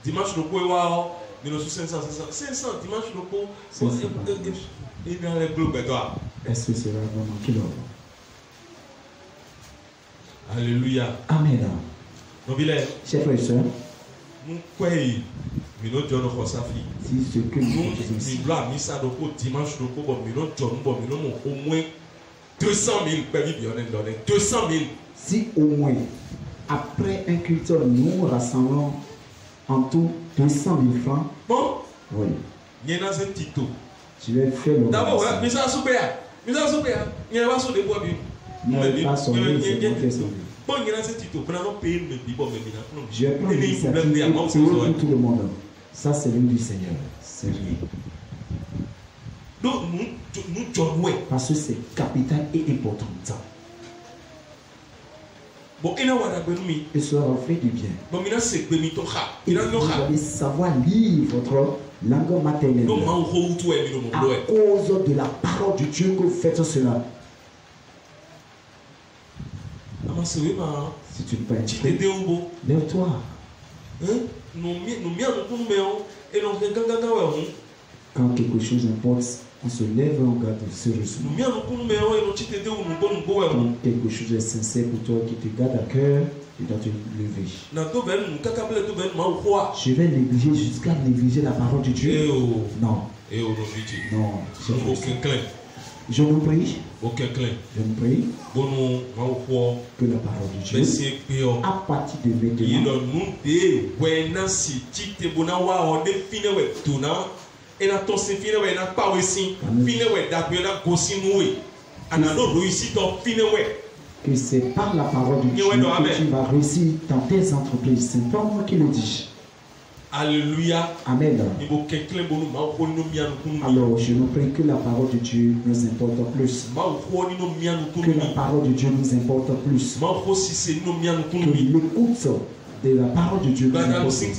[SPEAKER 1] Dimanche le coup, 500 dimanche le coup, il dans les globes.
[SPEAKER 2] Est-ce que c'est vraiment qui l'ouvre?
[SPEAKER 1] Alléluia.
[SPEAKER 2] Amen.
[SPEAKER 1] Chers
[SPEAKER 2] frères et sœurs,
[SPEAKER 1] si ce que nous dimanche le coup, au moins 200 000 200 000.
[SPEAKER 2] Si au moins après un culte nous rassemblons en tout 200 000 francs.
[SPEAKER 1] Bon.
[SPEAKER 2] Oui.
[SPEAKER 1] Il y a un Tito.
[SPEAKER 2] Je vais faire le
[SPEAKER 1] d'abord, mais ça souper. Il n'y a pas de bois.
[SPEAKER 2] Non, pas son lit, c'est mon fait son lit.
[SPEAKER 1] Bon, il y a un titre, prenons payer le bibo, mais
[SPEAKER 2] je vais prendre l'initiative pour tout le monde. Ça, c'est l'une du Seigneur. C'est rien.
[SPEAKER 1] Donc, nous jouons.
[SPEAKER 2] Parce que c'est capital et important.
[SPEAKER 1] Bon, et
[SPEAKER 2] cela va faire du bien.
[SPEAKER 1] Bon, vous
[SPEAKER 2] allez savoir lire votre langue maternelle. À cause de la parole de Dieu que vous faites cela. Si tu ne peux pas être, lève-toi. Quand quelque chose importe, on se lève et on garde sérieusement. Quand quelque chose est sincère pour toi qui te garde à cœur, tu dois te lever. Je vais négliger jusqu'à négliger la parole de Dieu. Non. Non. Je vous prie. Je vous prie que la parole de Dieu, à partir de maintenant, que c'est par la parole de Dieu que tu vas réussir dans tes entreprises. C'est pas moi qui le dis.
[SPEAKER 1] Alléluia.
[SPEAKER 2] Amen. Alors, je nous prie que la parole de Dieu nous importe plus. Que la parole de Dieu nous importe plus. Que l'écoute de la parole de Dieu nous importe plus.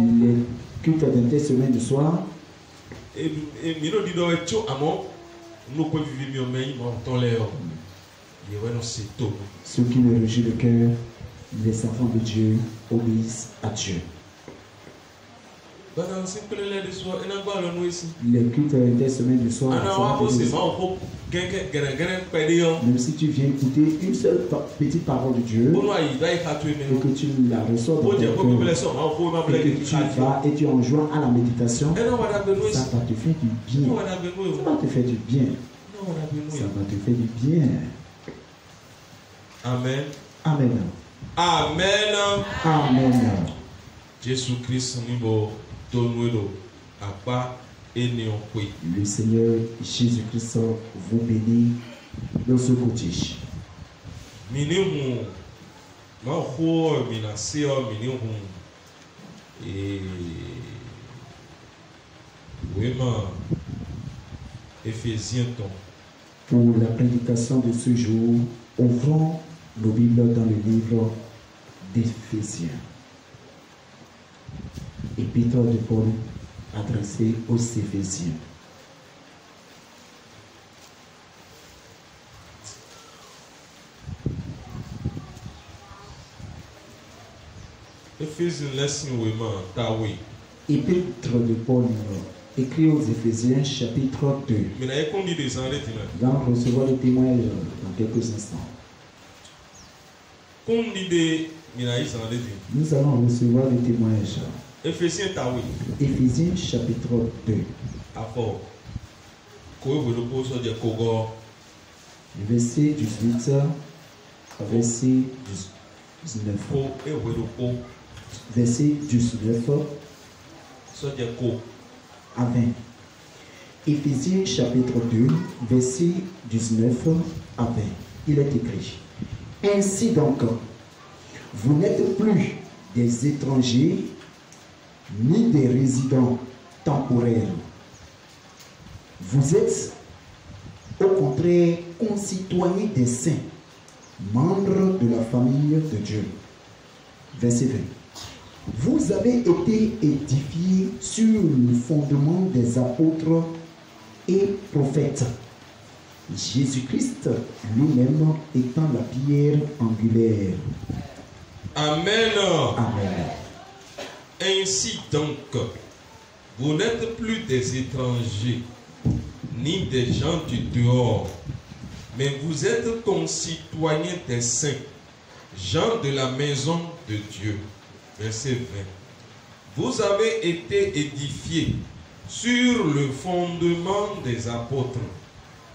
[SPEAKER 2] Les cultes d'un semaine de soir. Ceux qui me régissent le cœur, les enfants de Dieu obéissent à Dieu. Les cultes des semaines de soir, même si tu viens écouter une seule petite parole de Dieu et que tu la reçois dans ton cœur et que tu vas et tu enjoins à la méditation, ça va te faire du bien. Ça va te faire du bien. Ça va te faire du bien.
[SPEAKER 1] Amen.
[SPEAKER 2] Amen.
[SPEAKER 1] Amen.
[SPEAKER 2] Amen.
[SPEAKER 1] Jésus-Christ nous
[SPEAKER 2] le Seigneur Jésus-Christ vous bénit dans ce côté. Pour la prédication de ce jour, ouvrons nos Bibles dans le livre d'Éphésiens. Épître de Paul adressé aux Éphésiens. Épître de Paul écrit aux Éphésiens chapitre 2. Nous allons recevoir le témoignage dans quelques instants. Nous allons recevoir le témoignage. Éphésiens chapitre 2. Verset 18 à verset 19. Verset 19 à 20. Éphésiens chapitre 2, verset 19 à 20. Il est écrit: Ainsi donc, vous n'êtes plus des étrangers ni des résidents temporaires. Vous êtes au contraire concitoyens des saints, membres de la famille de Dieu. Verset 20. Vous avez été édifiés sur le fondement des apôtres et prophètes, Jésus-Christ lui-même étant la pierre angulaire.
[SPEAKER 1] Amen.
[SPEAKER 2] Amen.
[SPEAKER 1] Ainsi donc, vous n'êtes plus des étrangers, ni des gens du dehors, mais vous êtes concitoyens des saints, gens de la maison de Dieu. Verset 20. Vous avez été édifiés sur le fondement des apôtres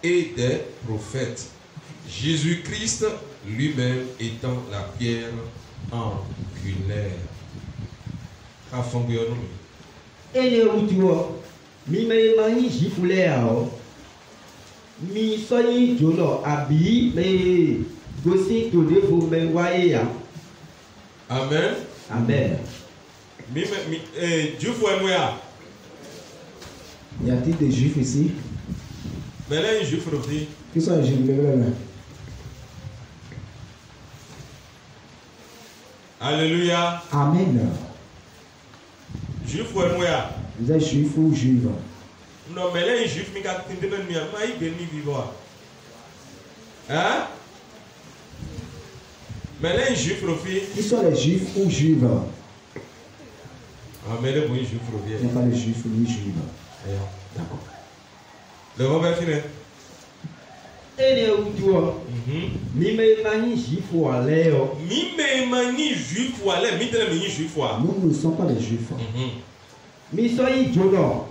[SPEAKER 1] et des prophètes, Jésus-Christ lui-même étant la pierre angulaire.
[SPEAKER 4] Mi me mani jifuleo. Mi soyi jono abi me gosi to de vous me voyez.
[SPEAKER 1] Amen.
[SPEAKER 4] Amen.
[SPEAKER 1] Dieu faut aimer.
[SPEAKER 2] Y a-t-il des juifs ici?
[SPEAKER 1] Mais là, un juif aussi.
[SPEAKER 2] Qui sont les juifs? Levez la main.
[SPEAKER 1] Alléluia.
[SPEAKER 2] Amen.
[SPEAKER 1] Juif ou aimer.
[SPEAKER 2] Vous êtes juif ou juive?
[SPEAKER 1] Non, mais là, un juif, mais quand tu demandes, il béni vivant. Hein? Mais là, un juif aussi.
[SPEAKER 2] Qui sont les juifs ou juives?
[SPEAKER 1] Ah, mais là, bon, un juif aussi.
[SPEAKER 2] Il n'y a pas de juifs ni juives. D'accord.
[SPEAKER 1] Le Robert fini.
[SPEAKER 4] Et mi me mani jifualeo.
[SPEAKER 1] Mi me mani juif ou allez, mi te mani juif ou.
[SPEAKER 2] Nous ne sommes pas des juifs.
[SPEAKER 4] Mi soyi jono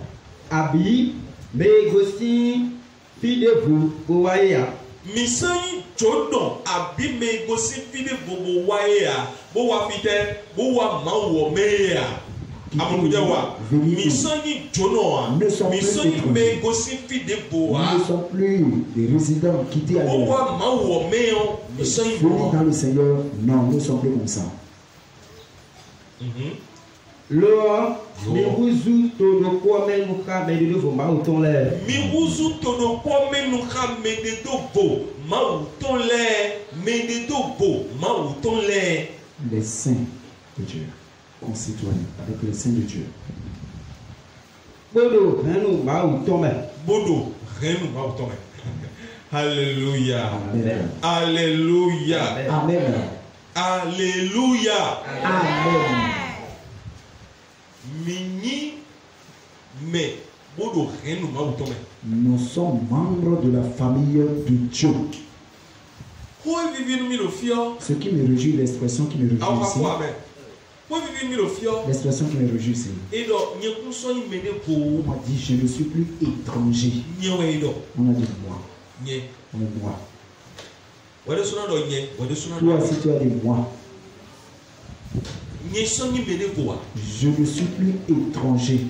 [SPEAKER 4] abi me gosi fi de vous voyez.
[SPEAKER 1] Mi soyi jono abi me gosi fi de vous voyez. Bo wa fite, bo wa ma wo me ya. Mi soyi jono, mi soyi me gosi fi de vous.
[SPEAKER 2] Nous ne sommes plus des résidents quittés à
[SPEAKER 1] Bo wa ma wo me yo, mi soyi
[SPEAKER 2] dans le Seigneur. Non, nous ne sommes plus comme ça.
[SPEAKER 4] Lo mi wuzu to do ko me nu ka me de vo ma uton le.
[SPEAKER 1] Mi wuzu to do ko me nu ka me de do bo ma uton le, me de do bo ma uton le.
[SPEAKER 2] Les saints de Dieu, concitoyens avec les saints de Dieu.
[SPEAKER 4] Bodo hanu ma uton me.
[SPEAKER 1] Bodo hanu ma uton me. Alléluia.
[SPEAKER 2] Amen.
[SPEAKER 1] Alléluia.
[SPEAKER 2] Amen.
[SPEAKER 1] Alléluia.
[SPEAKER 2] Amen.
[SPEAKER 1] Mini mais bodo hanu ma uton me.
[SPEAKER 2] Nous sommes membres de la famille de Dieu. Ce qui me réjouit, l'expression qui me réjouit ici. L'expression qui me réjouit ici. On m'a dit, je ne suis plus étranger. On a dit moi. On est moi. Toi aussi tu as dit moi. Je ne suis plus étranger.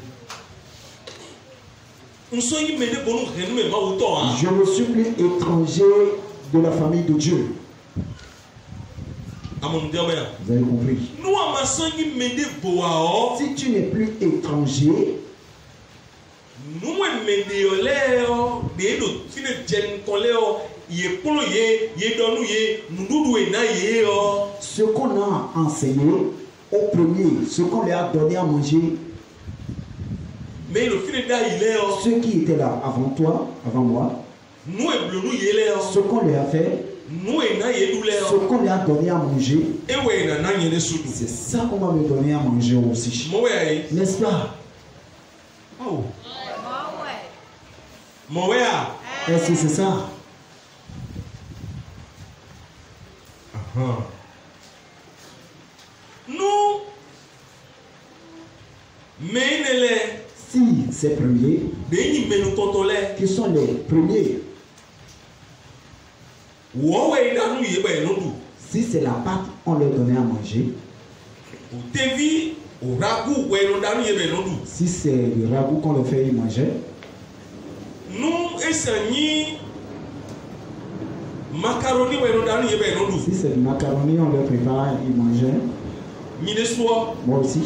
[SPEAKER 2] Je ne suis plus étranger de la famille de Dieu. Vous avez compris? Si tu n'es plus étranger, ce qu'on a enseigné au premier, ce qu'on leur a donné à manger, ceux qui étaient là avant toi, avant moi, ce qu'on leur a fait, ce qu'on leur a donné à manger, c'est ça qu'on va me donner à manger aussi. N'est-ce pas? Oh. Est-ce que c'est ça?
[SPEAKER 1] Nous,
[SPEAKER 2] si ces premiers, qui sont les premiers, si c'est la pâte, on leur donnait à manger. Si c'est le ragoût qu'on leur fait manger. Si c'est le macaroni, on leur prépare et manger. Moi aussi.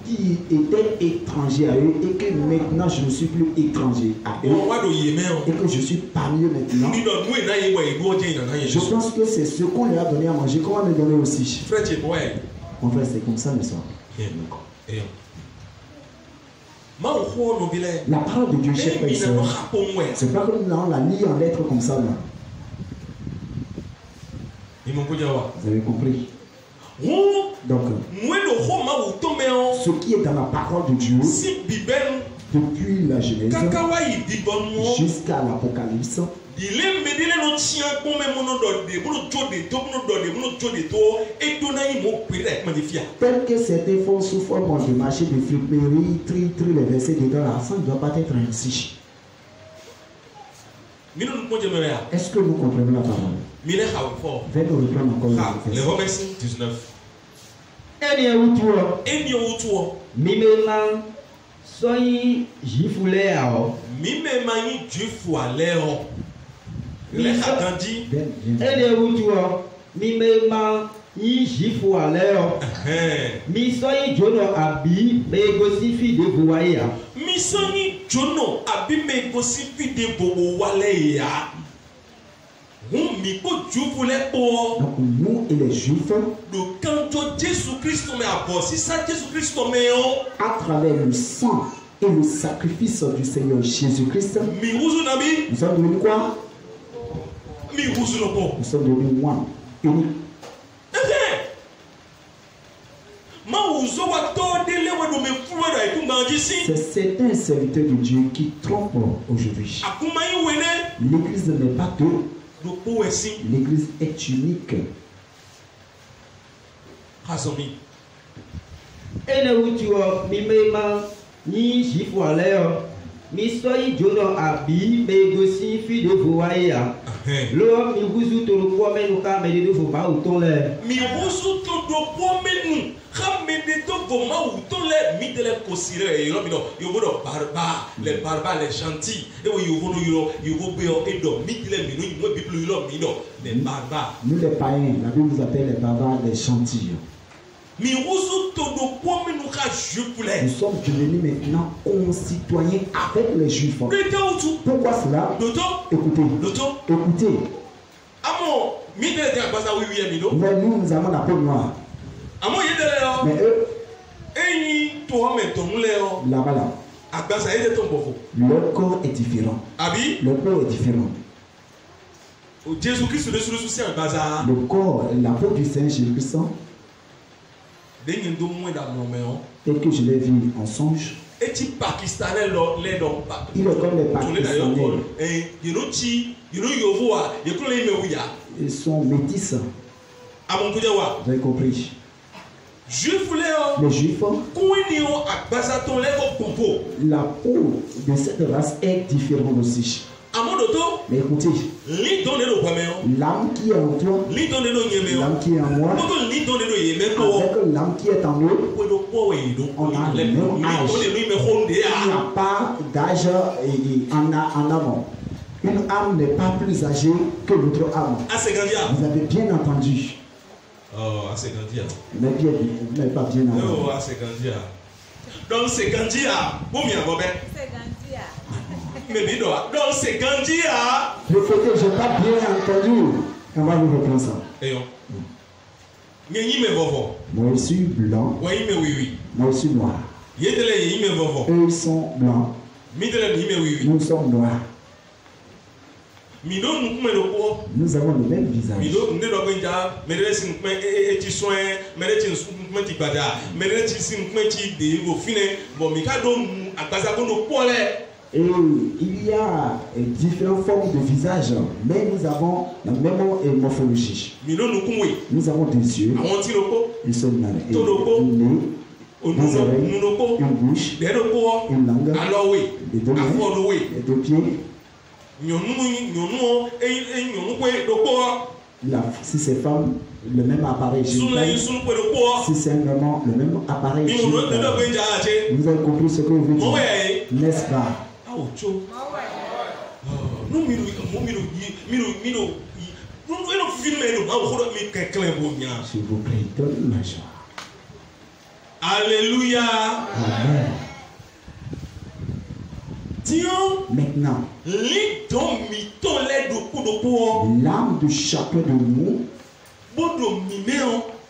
[SPEAKER 2] Qui était étranger à eux et que maintenant je ne suis plus étranger à eux et que je suis parmi eux maintenant. Je pense que c'est ce qu'on leur a donné à manger qu'on va me donner aussi. Mon frère, c'est comme ça le soir. La parole de Dieu, chers frères et sœurs, c'est pas que nous allons la lire en lettres comme ça là. Vous avez compris? Donc, ce qui est dans la parole de Dieu, depuis la Genèse jusqu'à l'Apocalypse, tel que certains font sous forme de marché de friperie, tri les versets dedans, là, ça ne doit pas être ainsi. Est-ce que nous comprenons la parole? Venez nous reprendre encore
[SPEAKER 1] les versets 19.
[SPEAKER 4] Eni utuo.
[SPEAKER 1] Eni utuo.
[SPEAKER 4] Mimema soyi jifule ao.
[SPEAKER 1] Mimema yi jifu aleo. Le Gandhi.
[SPEAKER 4] Eni utuo. Mimema yi jifu aleo. Mi soyi jono abi me gosifi de buwaya.
[SPEAKER 1] Mi soyi jono abi me gosifi de buwaya. Donc
[SPEAKER 2] nous et les Juifs, à travers le sang et le sacrifice du Seigneur Jésus-Christ, nous sommes devenus quoi? Nous sommes devenus one, unis. C'est certains serviteurs de Dieu qui trompent aujourd'hui. L'église n'est pas deux. L'église est unique.
[SPEAKER 4] Mi soyi jono abi me gosi fi de voya. Lo mi wuzu to lo po menu ka me de vo ma uton le.
[SPEAKER 1] Mi wuzu to do po menu ka me de to vo ma uton le mi de le kosire yo mi do yo bodo barba les gentils et yo vo be o edo mi de le mi no mo bible yo mi do les barbares.
[SPEAKER 2] Nous les païens, la Bible nous appelle les barbares, les gentils.
[SPEAKER 1] Nous
[SPEAKER 2] sommes devenus maintenant concitoyens avec les Juifs. Pourquoi cela? Écoutez. Mais nous avons la peau noire. Mais eux, là-bas, leur corps est différent. Leur corps est différent. Le corps, la peau du Seigneur Jésus-Christ, tel que je l'ai vu en songe, il est comme les Pakistanais. Ils sont métis. Vous avez compris? Les Juifs, la peau de cette race est différente aussi. Mais écoutez, l'âme qui est en toi, l'âme qui est en moi, avec l'âme qui est en eux, on a le même âge. Il n'y a pas d'âge en amont. Une âme n'est pas plus âgée que l'autre âme. Vous avez bien entendu. Mais bien, vous n'avez pas bien entendu.
[SPEAKER 1] Donc c'est Gandia. Donc c'est Gandia.
[SPEAKER 2] Répétez, je n'ai pas bien entendu. On va vous reprendre ça. Moi je suis blanc. Moi je suis noir. Eux ils sont blancs. Nous sommes noirs. Nous avons le même visage. Et il y a différentes formes de visage, mais nous avons la même morphologie. Nous avons des yeux, une seule nez, des oreilles, une bouche, une langue, des deux mains, des deux pieds. Si c'est femme, le même appareil génital. Si c'est un homme, le même appareil génital. Vous avez compris ce que vous voulez dire, n'est-ce pas? S'il vous plaît, donne la joie.
[SPEAKER 1] Alléluia.
[SPEAKER 2] Amen. Maintenant, l'âme de chacun de nous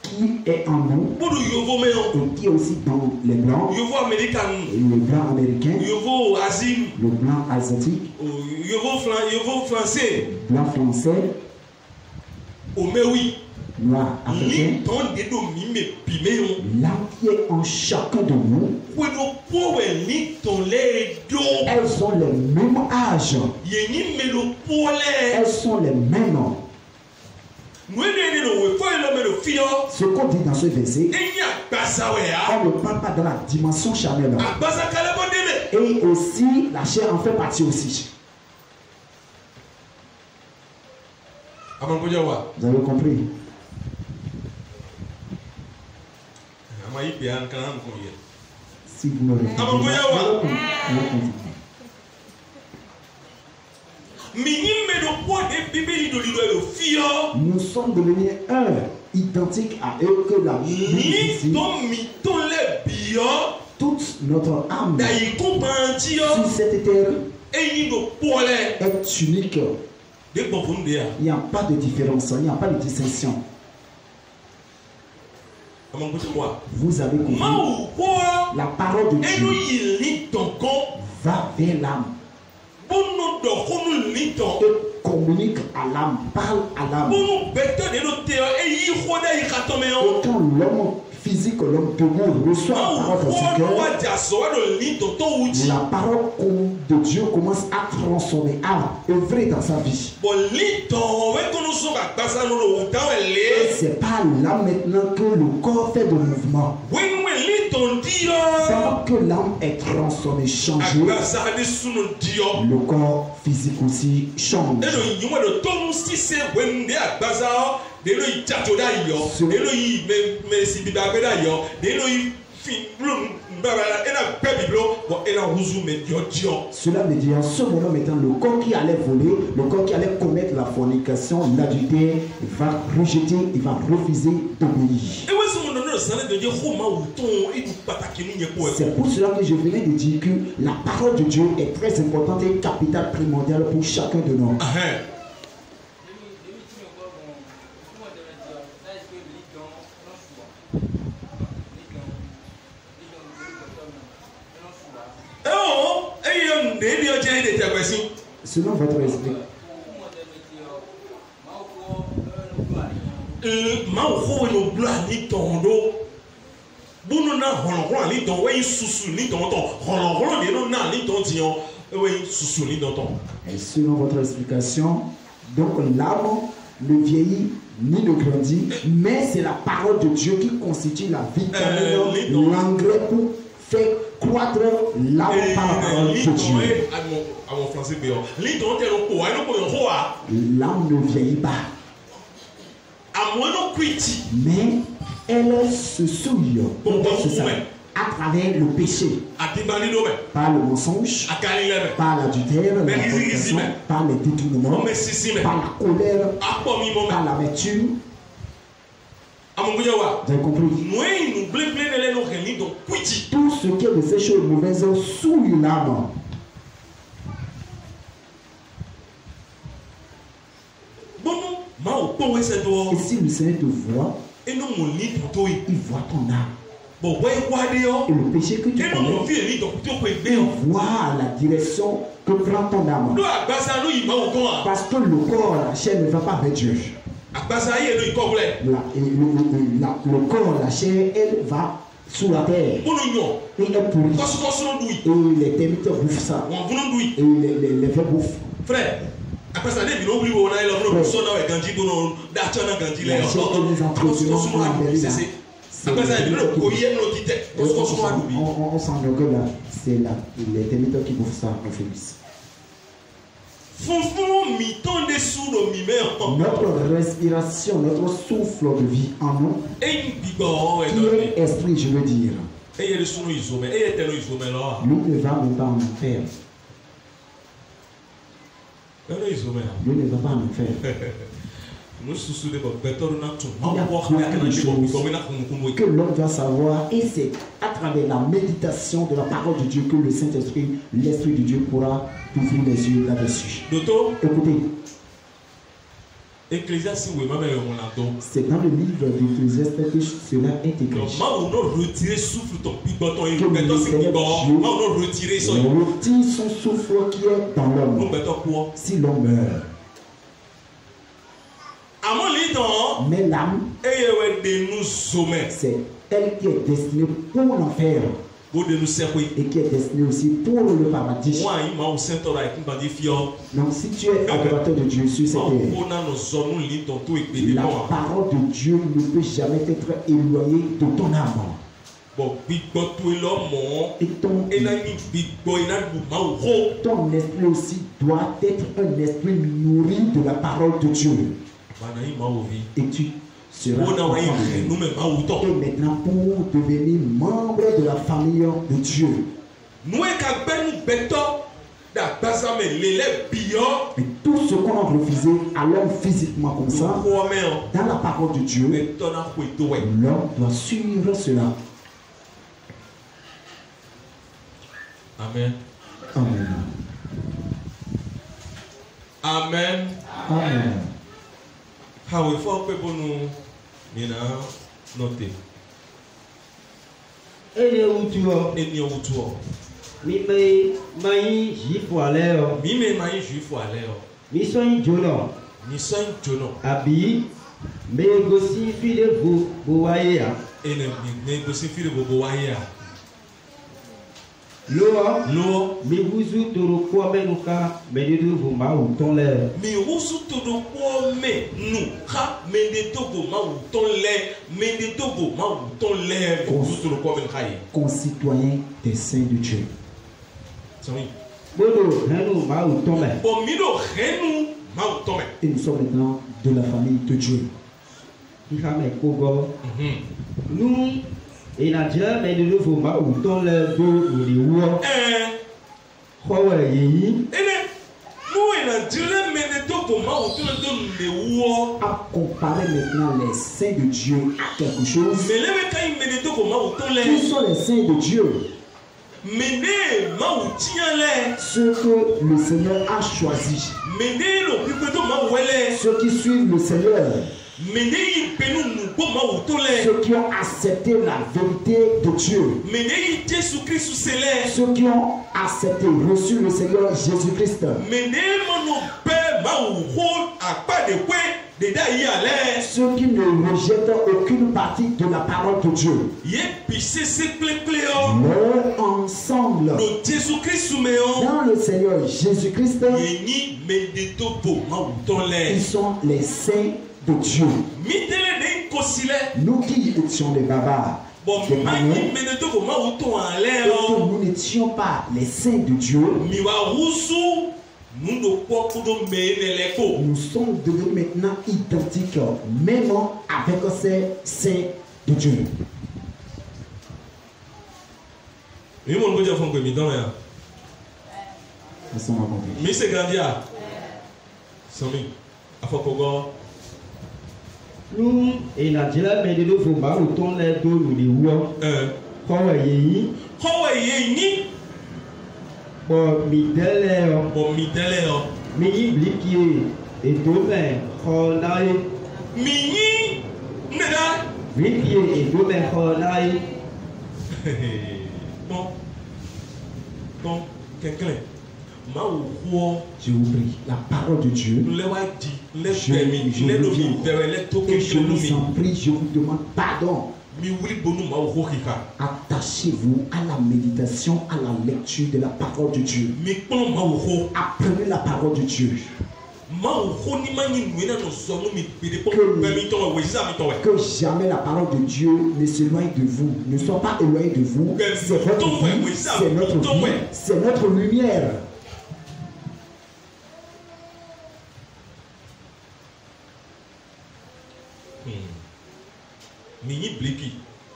[SPEAKER 2] qui est en nous et qui est aussi dans les blancs, le blanc américain, le blanc asiatique, le blanc français, noir africain, l'âme qui est en chacun de nous, elles ont le même âge, elles sont les mêmes. Ce qu'on dit dans ce verset, on ne parle pas de la dimension charnelle. Et aussi, la chair en fait partie aussi. Vous avez compris? Si vous me répondez, nous sommes devenus un, identique à eux que la Bible dit. Toute notre âme sur cette terre est unique. Il n'y a pas de différence, il n'y a pas de distinction. Vous avez compris. La parole de Dieu va vers l'âme et communique à l'âme, parle à l'âme. Et quand l'homme physique, l'homme debout reçoit la parole dans son cœur, la parole de Dieu commence à transformer, à œuvrer dans sa vie. C'est pas là maintenant que le corps fait de mouvement. Pendant que l'âme est transformée, changée, le corps physique aussi change. Cela veut dire en ce moment maintenant le corps qui allait voler, le corps qui allait commettre la fornication, l'adultère, il va rejeter, il va refuser d'obéir. C'est pour cela que je venais de dire que la parole de Dieu est très importante et capitale, primordiale pour chacun de nous. Selon votre esprit, et selon votre explication, donc l'âme ne vieillit ni ne grandit, mais c'est la parole de Dieu qui constitue la vitamine, l'engrais pour faire croître l'âme par la parole de Dieu. L'âme ne vieillit pas, mais elle se souille à travers le péché, par le mensonge, par l'adultère, la fornication, par les détournements, par la colère, par l'amertume. Vous avez compris? Tout ce qui est de ces choses mauvaises souille l'âme. Et si le Seigneur te voit, il voit ton âme. Et le péché que tu commets, il voit la direction que prend ton âme. Parce que le corps, la chair ne va pas avec Dieu. Le corps, la chair, elle va sous la terre. Et elle pourrit. Et les termites bouffent ça. Et les vers bouffent. Frère, après ça, les gens qui ont on sent que là, c'est là, les termites qui bouffent ça en félix. Notre respiration, notre souffle de vie en nous, qui est esprit, je veux dire, nous ne va même pas en faire. Dieu ne va pas nous faire. Il y a beaucoup de choses que l'homme doit savoir, et c'est à travers la méditation de la parole de Dieu que le Saint-Esprit, l'Esprit de Dieu pourra ouvrir les yeux là-dessus. Écoutez, c'est dans le livre d'Ecclésiaste que cela est écrit. Que le Seigneur retire son souffle qui est dans l'homme. Si l'homme meurt, mais l'âme, c'est elle qui est destinée pour l'enfer et qui est destinée aussi pour le paradis. Donc si tu es adorateur de Dieu sur cette terre, la parole de Dieu ne peut jamais être éloignée de ton âme. Et ton esprit aussi doit être un esprit nourri de la parole de Dieu. Et tu sera confirmé. Et maintenant, pour devenir membre de la famille de Dieu. Et tout ce qu'on a refusé à l'homme physiquement comme ça, dans la parole de Dieu, l'homme doit suivre cela.
[SPEAKER 1] Amen.
[SPEAKER 2] Amen.
[SPEAKER 1] Amen.
[SPEAKER 2] Amen.
[SPEAKER 1] How we for people nous noter.
[SPEAKER 4] Ene utuo.
[SPEAKER 1] Eni utuo.
[SPEAKER 4] Mime mai jifu aleo.
[SPEAKER 1] Mime mai jifu aleo.
[SPEAKER 4] Mission jono.
[SPEAKER 1] Mission jono.
[SPEAKER 4] Abi me gosi fide bo waya.
[SPEAKER 1] Ene me gosi fide bo waya.
[SPEAKER 4] Lo mi wuzu toro kwa menuka mededo vuma utonle.
[SPEAKER 1] Mi wuzu toro kwa menuka mededo vuma utonle mededo vuma utonle wuzu toro kwa menuka.
[SPEAKER 2] Concitoyens des saints de Dieu.
[SPEAKER 1] Sorry.
[SPEAKER 4] Bodo henu ma utonle.
[SPEAKER 1] Bon mido henu ma utonle.
[SPEAKER 2] Et nous sommes maintenant de la famille de Dieu.
[SPEAKER 4] Ihame kogo. Nous et la Dieu mais de nouveau ma utonle do uliwo. Khowe yi.
[SPEAKER 2] À comparer maintenant les saints de Dieu à quelque chose. Qui sont les saints de Dieu? Ceux que le Seigneur a choisis. Ceux qui suivent le Seigneur. Ceux qui ont accepté la vérité de Dieu. Ceux qui ont accepté, reçu le Seigneur Jésus-Christ. Ceux qui ne rejettent aucune partie de la parole de Dieu. Mais ensemble, dans le Seigneur Jésus-Christ, ils sont les saints de Dieu. Nous qui étions des barbares, nous n'étions pas les saints de Dieu. Nous sommes devenus maintenant identiques, même avec ces saints de Dieu.
[SPEAKER 4] Nous et la Dieu mais de nouveau ma uton les do uliwo. Khowe yi. Bon midele o. Mi bliki et domaine khonai. Bliki et domaine khonai.
[SPEAKER 1] Bon, quelqu'un.
[SPEAKER 2] Je vous prie, la parole de Dieu. Je vous en prie, je vous demande pardon. Attachez-vous à la méditation, à la lecture de la parole de Dieu. Apprenez la parole de Dieu. Que jamais la parole de Dieu ne s'éloigne de vous, ne soit pas éloignée de vous. C'est votre vie, c'est notre vie, c'est notre lumière.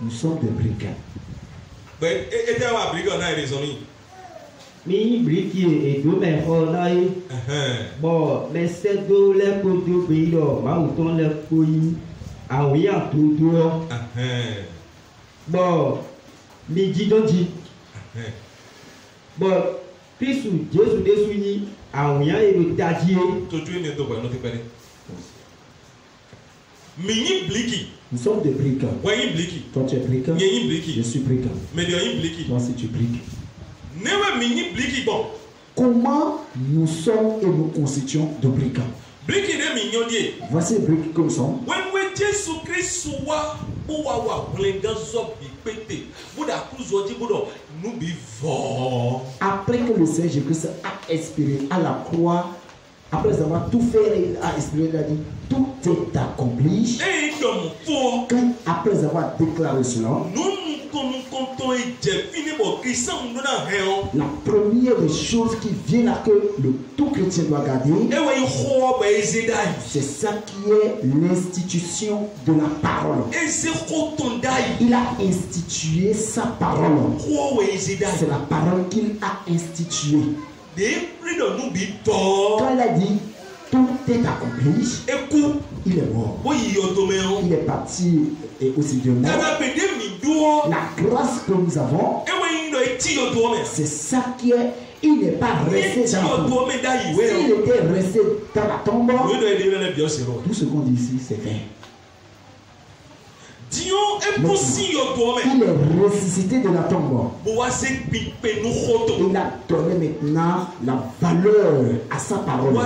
[SPEAKER 2] Nous sommes des brigands.
[SPEAKER 4] Mi bliki et domaine khonai. Bon, mais c'est do les kodo beiro ma uton les koyi. Awiya todo. Bon, mi jidonji. Bon, Christ Jésus desuni awiya e le dadie.
[SPEAKER 2] Nous sommes des brigands. Toi tu es brigand. Je suis brigand. Toi si tu brigues. Comment nous sommes et nous constituons de brigands? Voici les brigands que nous sommes. Après que le Seigneur Jésus-Christ a expiré à la croix, après avoir tout fait, il a expiré, il a dit tout est accompli. Quand, après avoir déclaré cela, La première des choses qui vient là que le tout chrétien doit garder, c'est ça qui est l'institution de la parole. Il a institué sa parole. C'est la parole qu'il a instituée. Quand il a dit tout est accompli, il est mort. Il est parti et aussi de mort. La grâce que nous avons, c'est ça qui est. Il n'est pas resté dans la tombe. S'il était resté dans la tombe, tout ce qu'on dit ici, c'est fait. Il est ressuscité de la tombe. Il a donné maintenant la valeur à sa parole.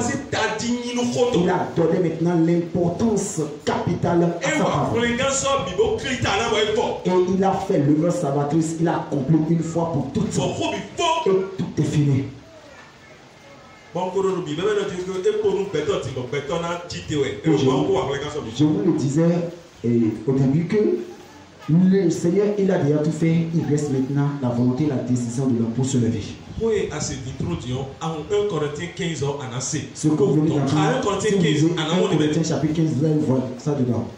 [SPEAKER 2] Il a donné maintenant l'importance capitale à sa parole. Et il a fait l'œuvre salvatrice. Il a accompli une fois pour toutes. Et tout est fini. Je vous le disais au début que le Seigneur, il a déjà tout fait. Il reste maintenant la volonté, la décision de l'homme pour se lever. Ce que vous venez d'entendre, si vous lisez 1 Corinthiens chapitre 15, vous allez voir ça dedans.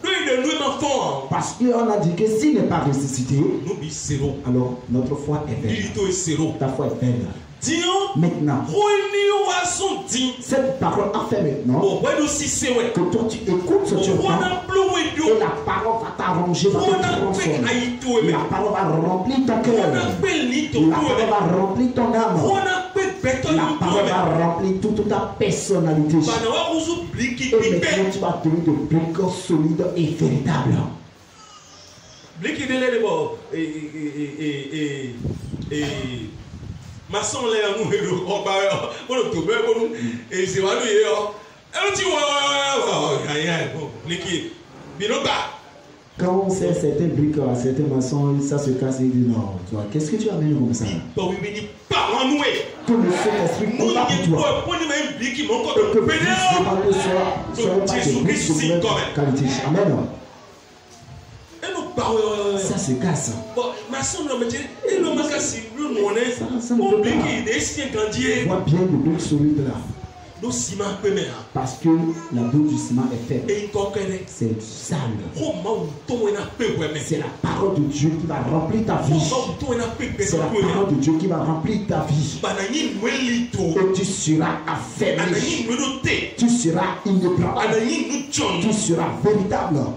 [SPEAKER 2] Parce qu'on a dit que s'il n'est pas ressuscité, alors notre foi est vaine. Ta foi est vaine. Maintenant, cette parole a fait maintenant que toi tu écoutes ce que tu entends et la parole va t'arranger, va te transformer. La parole va remplir ton cœur. La parole va remplir ton âme. La parole va remplir toute ta personnalité. Et maintenant tu vas devenir de briques solides et véritables.
[SPEAKER 1] Maçon là nous et c'est pas
[SPEAKER 2] quand on sait certains briques, certains maçons, ça se casse et dit non, toi, qu'est-ce que tu amènes comme ça? Que le Saint-Esprit combat pour toi. Et que le soit pas qualité. Amen. Ça se casse. Ça ne peut pas. Vois bien le bloc solide là. Parce que la boue du ciment est faible. C'est sale. C'est la parole de Dieu qui va remplir ta vie. C'est la parole de Dieu qui va remplir ta vie. Et tu seras affaibli. Tu seras inébranlable. Tu seras véritable. Dans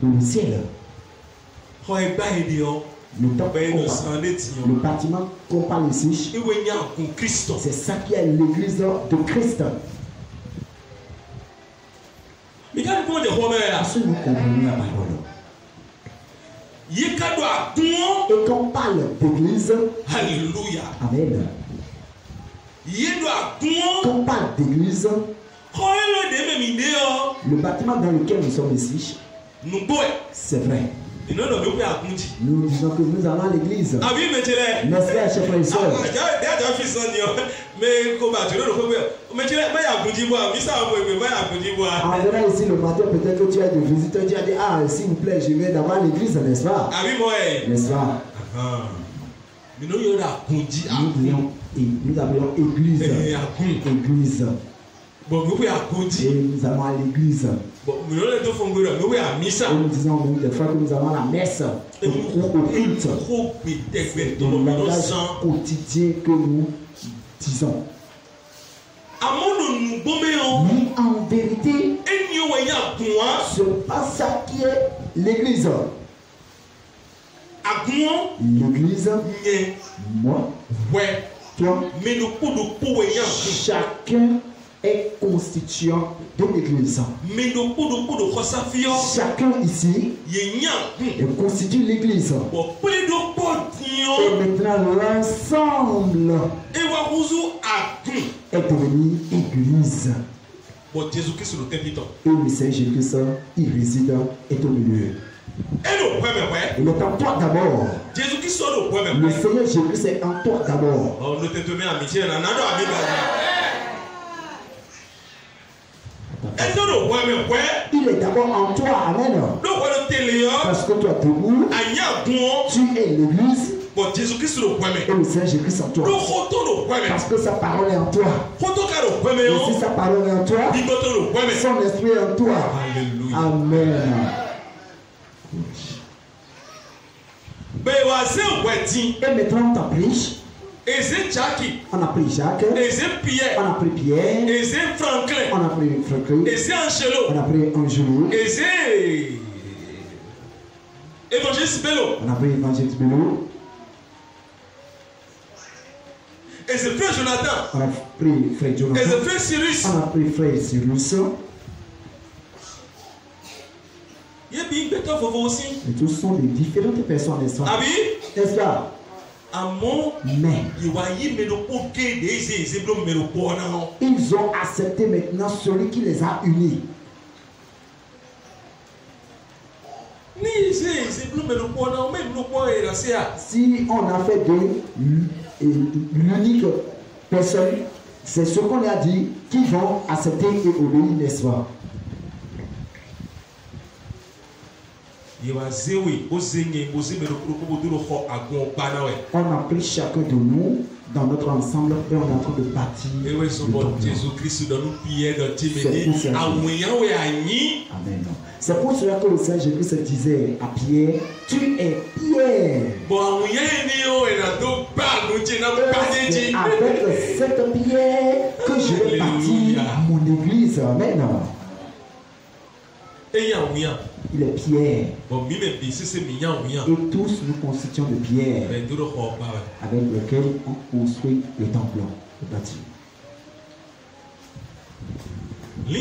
[SPEAKER 2] le ciel. Le bâtiment qu'on parle ici, c'est ça qui est l'église de Christ. Parce que nous comprenons la parole. Et quand on parle d'église, amen. Quand on parle d'église, le bâtiment dans lequel nous sommes ici, c'est vrai. Nous disons que nous allons à l'église. N'est-ce pas, chers frères et sœurs? En venant ici le matin, peut-être que tu as des visiteurs, tu as dit, ah, s'il vous plaît, je vais d'abord à l'église, n'est-ce pas? N'est-ce pas? Nous appelons église. Église. Et nous allons à l'église. Et nous disons des fois que nous allons à la messe. Au culte. C'est le langage quotidien que nous disons. Mais en vérité, ce n'est pas ça qui est l'église. L'église, moi, toi, chacun est constituant de l'église. Chacun ici constitue l'église. Et maintenant l'ensemble est devenu église. Et le Seigneur Jésus-Christ, il réside, est au milieu. Il est en toi d'abord. Le Seigneur Jésus-Christ est en toi d'abord. Il est d'abord en toi, amen. Parce que toi, debout, tu es l'église. Et le Seigneur Jésus-Christ en toi. Parce que sa parole est en toi. Et si sa parole est en toi, son esprit est en toi.
[SPEAKER 1] Alléluia.
[SPEAKER 2] Amen. Et maintenant, on prie. On a pris Jacques. On a pris Pierre. On a pris Franklin. On a pris Angelo. On a pris Évangéliste Bello.
[SPEAKER 1] Et c'est frère Jonathan.
[SPEAKER 2] On a pris frère Jonathan.
[SPEAKER 1] Et c'est frère Cyrus.
[SPEAKER 2] On a pris frère Cyrus.
[SPEAKER 1] Et
[SPEAKER 2] tous sont des différentes personnes, n'est-ce pas? N'est-ce pas? Mais ils ont accepté maintenant celui qui les a unis. Si on a fait de l'unique personne, c'est ce qu'on a dit, qui vont accepter et obéir, n'est-ce pas? On a pris chacun de nous dans notre ensemble et on est en train de bâtir. Amen. C'est pour cela que le Seigneur Jésus disait à Pierre, tu es Pierre. C'est avec cette pierre que je vais bâtir mon église. Amen. Il est pierre. Et tous nous constituons de pierre avec lequel on construit le temple, le bâtiment. Je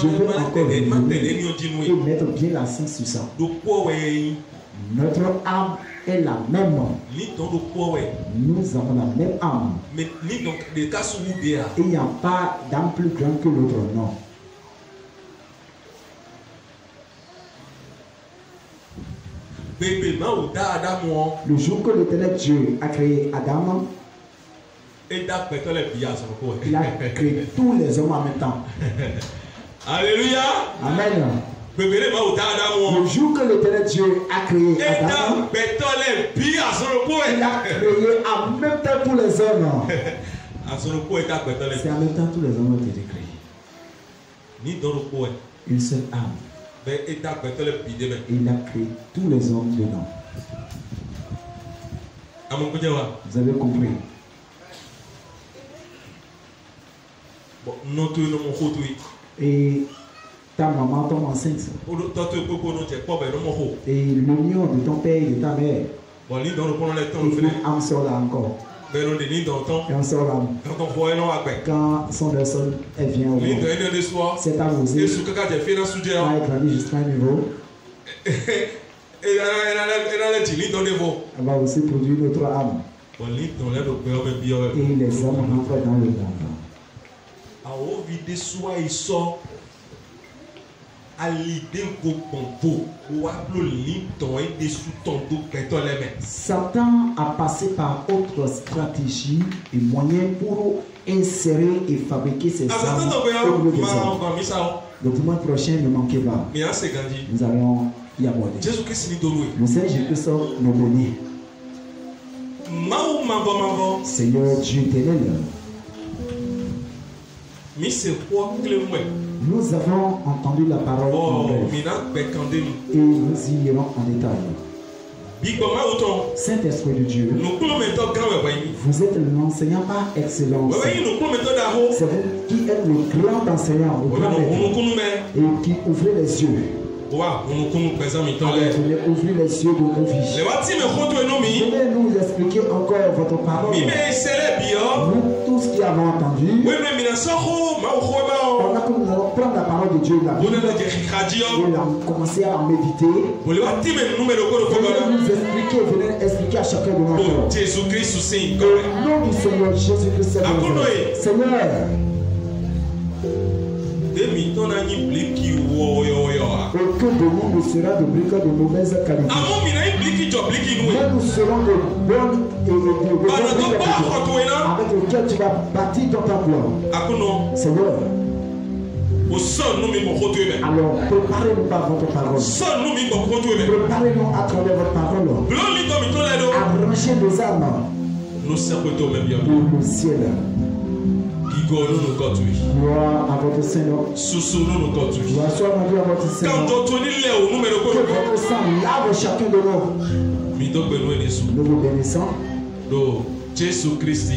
[SPEAKER 2] veux encore et mettre bien l'accent sur ça. Notre âme est la même. Nous avons la même âme. Et il n'y a pas d'âme plus grande que l'autre, non. Le jour que l'Éternel Dieu a créé Adam, il a créé tous les hommes en même temps.
[SPEAKER 1] Alléluia.
[SPEAKER 2] Amen. Le jour que l'Éternel Dieu a créé Adam, il a créé en même temps tous les hommes. C'est en même temps tous les hommes ont été créés. Une seule âme. Et il a créé tous les hommes dedans. Vous avez compris? Et ta maman tombe enceinte. Et l'union de ton père et de ta mère. Et on sort là encore. Et on sort là. Quand son personne elle vient au monde, c'est arrosé. Quand elle grandit jusqu'à un niveau, elle va aussi produire notre âme. Et les hommes rentrent dans le monde. Satan a passé par autre stratégie et moyens pour insérer et fabriquer ces armes au milieu des hommes. Le dimanche prochain, ne manquez pas. Nous allons y aborder. Le Seigneur Jésus nous donne. Seigneur Dieu éternel. Nous avons entendu la parole en bref, et nous y irons en détail. Saint-Esprit de Dieu, vous êtes l'enseignant par excellence. C'est vous qui êtes le grand enseignant, le grand maître, et qui ouvrez les yeux. Ouvrez les yeux de nos vies. Venez nous expliquer encore votre parole. Nous tous qui avons entendu, on a comme nous allons prendre la parole de Dieu, la Bible, et commencer à méditer. Venez nous expliquer, venez expliquer à chacun de nous. Au nom du Seigneur Jésus-Christ, Seigneur. Aucun de nous ne sera de briques de mauvaise qualité. Mais nous serons de bonnes et de bonnes qualités avec lesquelles tu vas bâtir ton temple. Seigneur, Alors préparez-nous par votre parole. Préparez-nous à travers votre parole. Abranchez nos âmes pour le ciel. Gloire à votre Seigneur. Gloire soit rendue à votre Seigneur. Que votre sang lave chacun de nous. Nous vous bénissons.
[SPEAKER 1] Jésus Christ.